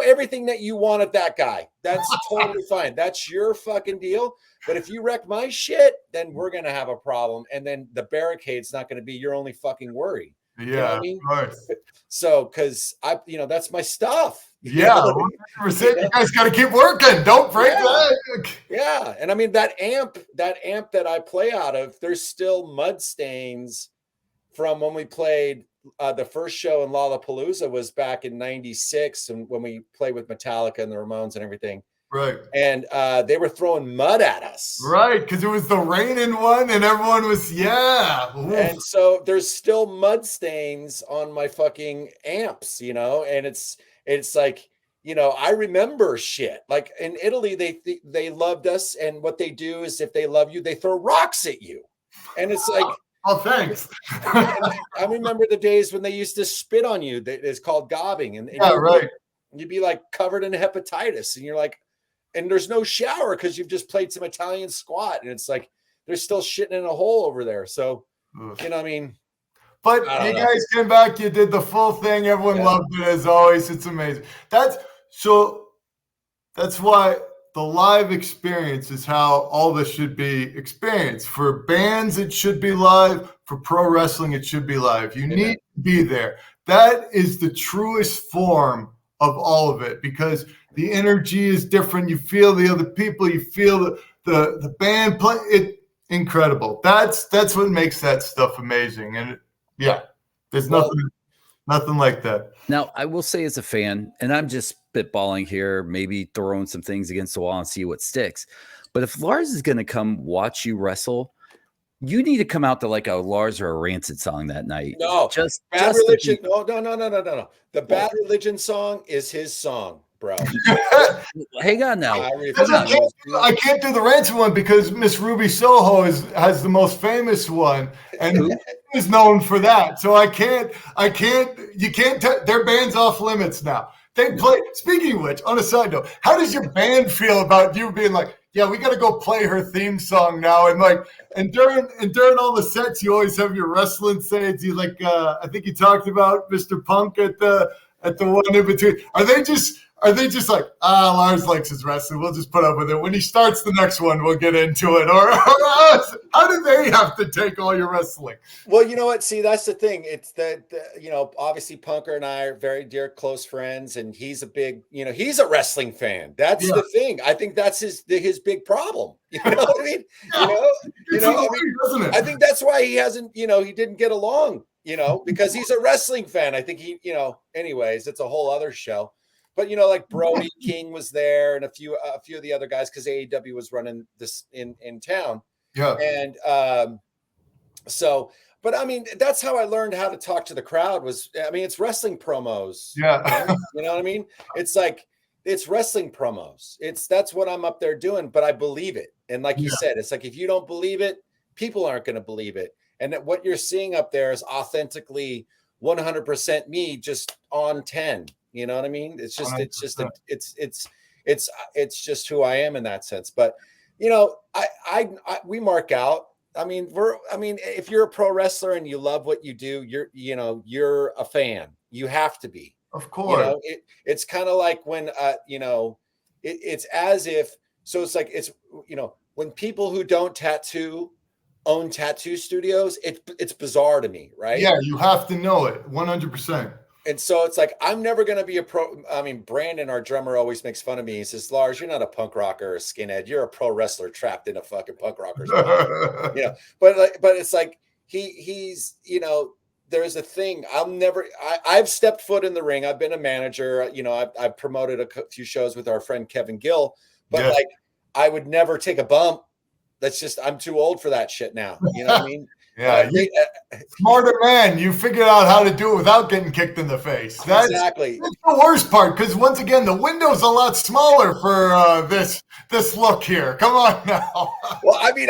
everything that you want at that guy. That's totally fine. That's your fucking deal. But if you wreck my shit, then we're gonna have a problem, and then the barricade's not gonna be your only fucking worry." Yeah, you know what I mean? Of course. So, because that's my stuff. Yeah, 100%. You guys got to keep working. Don't break that. Yeah, and I mean that amp that I play out of, there's still mud stains from when we played the first show in Lollapalooza was back in '96, and when we played with Metallica and the Ramones and everything. Right. And they were throwing mud at us. Right, because it was the raining one, and everyone was And so there's still mud stains on my fucking amps, and it's like, I remember shit. Like in Italy, they loved us, and what they do is if they love you, they throw rocks at you, and it's like, oh, thanks. I remember the days when they used to spit on you. It's called gobbing, and you'd be like covered in hepatitis, and you're like, and there's no shower because you've just played some Italian squat, and it's like there's still shitting in a hole over there. So, what I mean. But you guys came back, you did the full thing. Everyone loved it as always. It's amazing. That's why the live experience is how all this should be experienced. For bands, it should be live. For pro wrestling, it should be live. You need to be there. That is the truest form of all of it, because the energy is different. You feel the other people. You feel the band play. It incredible. That's what makes that stuff amazing. And there's nothing like that. Now, I will say as a fan, and I'm just spitballing here, maybe throwing some things against the wall and see what sticks. But if Lars is going to come watch you wrestle, you need to come out to like a Lars or a Rancid song that night. No, just Bad Religion. No. The Bad Religion song is his song, bro. Hang on now. I can't do the Rancid one because Miss Ruby Soho has the most famous one, and is known for that. So I can't. You can't. Their band's off limits now. They play. Speaking of which, on a side note, how does your band feel about you being like, yeah, we got to go play her theme song now, and during all the sets, you always have your wrestling sets. You I think you talked about Mr. Punk at the one in between. Are they just like, Lars likes his wrestling, we'll just put up with it. When he starts the next one, we'll get into it. Or how do they have to take all your wrestling? Well, you know what? See, that's the thing. It's that, obviously Punker and I are very dear, close friends, and he's a big, he's a wrestling fan. That's the thing. I think that's his big problem. You know what I mean? I think that's why he hasn't, he didn't get along, because he's a wrestling fan. I think he, anyways, it's a whole other show. But like Brody King was there, and a few of the other guys, because AEW was running this in town. Yeah. And but I mean, that's how I learned how to talk to the crowd. It's wrestling promos. Yeah. You know what I mean? It's like it's wrestling promos. That's what I'm up there doing. But I believe it. And like you said, it's like if you don't believe it, people aren't going to believe it. And that what you're seeing up there is authentically 100% me, just on 10. You know what I mean? It's just, 100%. it's just who I am in that sense. But, you know, we mark out. I mean, if you're a pro wrestler and you love what you do, you're a fan. You have to be. Of course. You know, it's kind of like when, you know, it's as if, so it's like, it's, you know, when people who don't tattoo own tattoo studios, it's bizarre to me, right? Yeah, you have to know it 100%. And so it's like, I'm never going to be a pro. I mean, Brandon, our drummer, always makes fun of me. He says, Lars, you're not a punk rocker or a skinhead. You're a pro wrestler trapped in a fucking punk rocker's body. You know, but it's like, he's, you know, there's a thing. I've stepped foot in the ring. I've been a manager, you know, I've promoted a few shows with our friend Kevin Gill, but like, I would never take a bump. That's just, I'm too old for that shit now. You know what I mean? Yeah, smarter man. You figured out how to do it without getting kicked in the face. That's the worst part, because once again, the window's a lot smaller for this look here. Come on now. Well, I mean,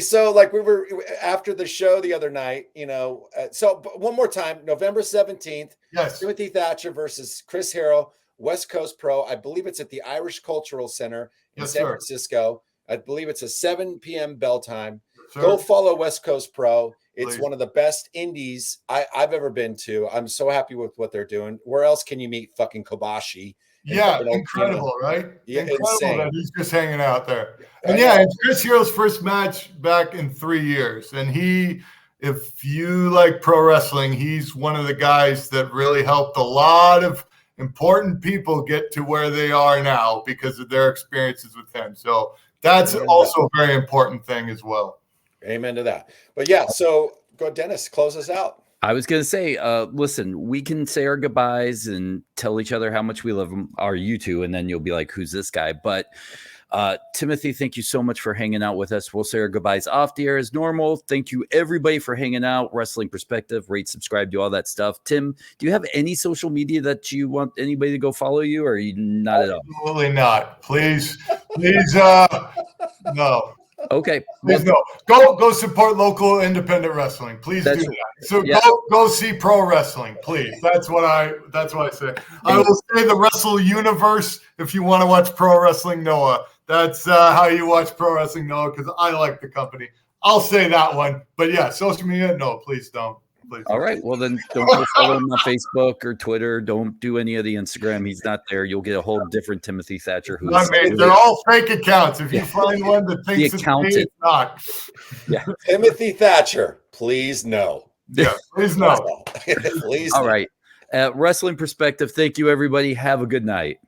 so like we were after the show the other night, you know. So one more time, November 17th. Yes. Timothy Thatcher versus Chris Harrell, West Coast Pro. I believe it's at the Irish Cultural Center in San Francisco. I believe it's a 7 p.m. bell time. Sure. Go follow West Coast Pro. It's one of the best indies I've ever been to. I'm so happy with what they're doing. Where else can you meet fucking Kobashi? Yeah, incredible, right? Yeah, incredible insane. That he's just hanging out there. And yeah, it's Chris Hero's first match back in 3 years. And if you like pro wrestling, he's one of the guys that really helped a lot of important people get to where they are now because of their experiences with him. So that's also a very important thing as well. Amen to that. But yeah, so go, Dennis, close us out. I was going to say, listen, we can say our goodbyes and tell each other how much we love them, our you two, and then you'll be like, who's this guy? But Timothy, thank you so much for hanging out with us. We'll say our goodbyes off the air as normal. Thank you, everybody, for hanging out. Wrestling Perspective, rate, subscribe, do all that stuff. Tim, do you have any social media that you want anybody to go follow you, or are you not at all? Absolutely not. Please, no. Okay. Please no. Go support local independent wrestling. Please do that. So go see pro wrestling, please. That's what I say. I will say the Wrestle Universe if you want to watch Pro Wrestling Noah. That's how you watch Pro Wrestling Noah, because I like the company. I'll say that one. But yeah, social media, no, please don't. Please. All right. Well, then don't go follow him on Facebook or Twitter. Don't do any of the Instagram. He's not there. You'll get a whole different Timothy Thatcher. They're all fake accounts. If you find one that thinks it's me, it's not. Yeah. Timothy Thatcher, please no. Yeah, please no. Please. All right. Wrestling Perspective. Thank you, everybody. Have a good night.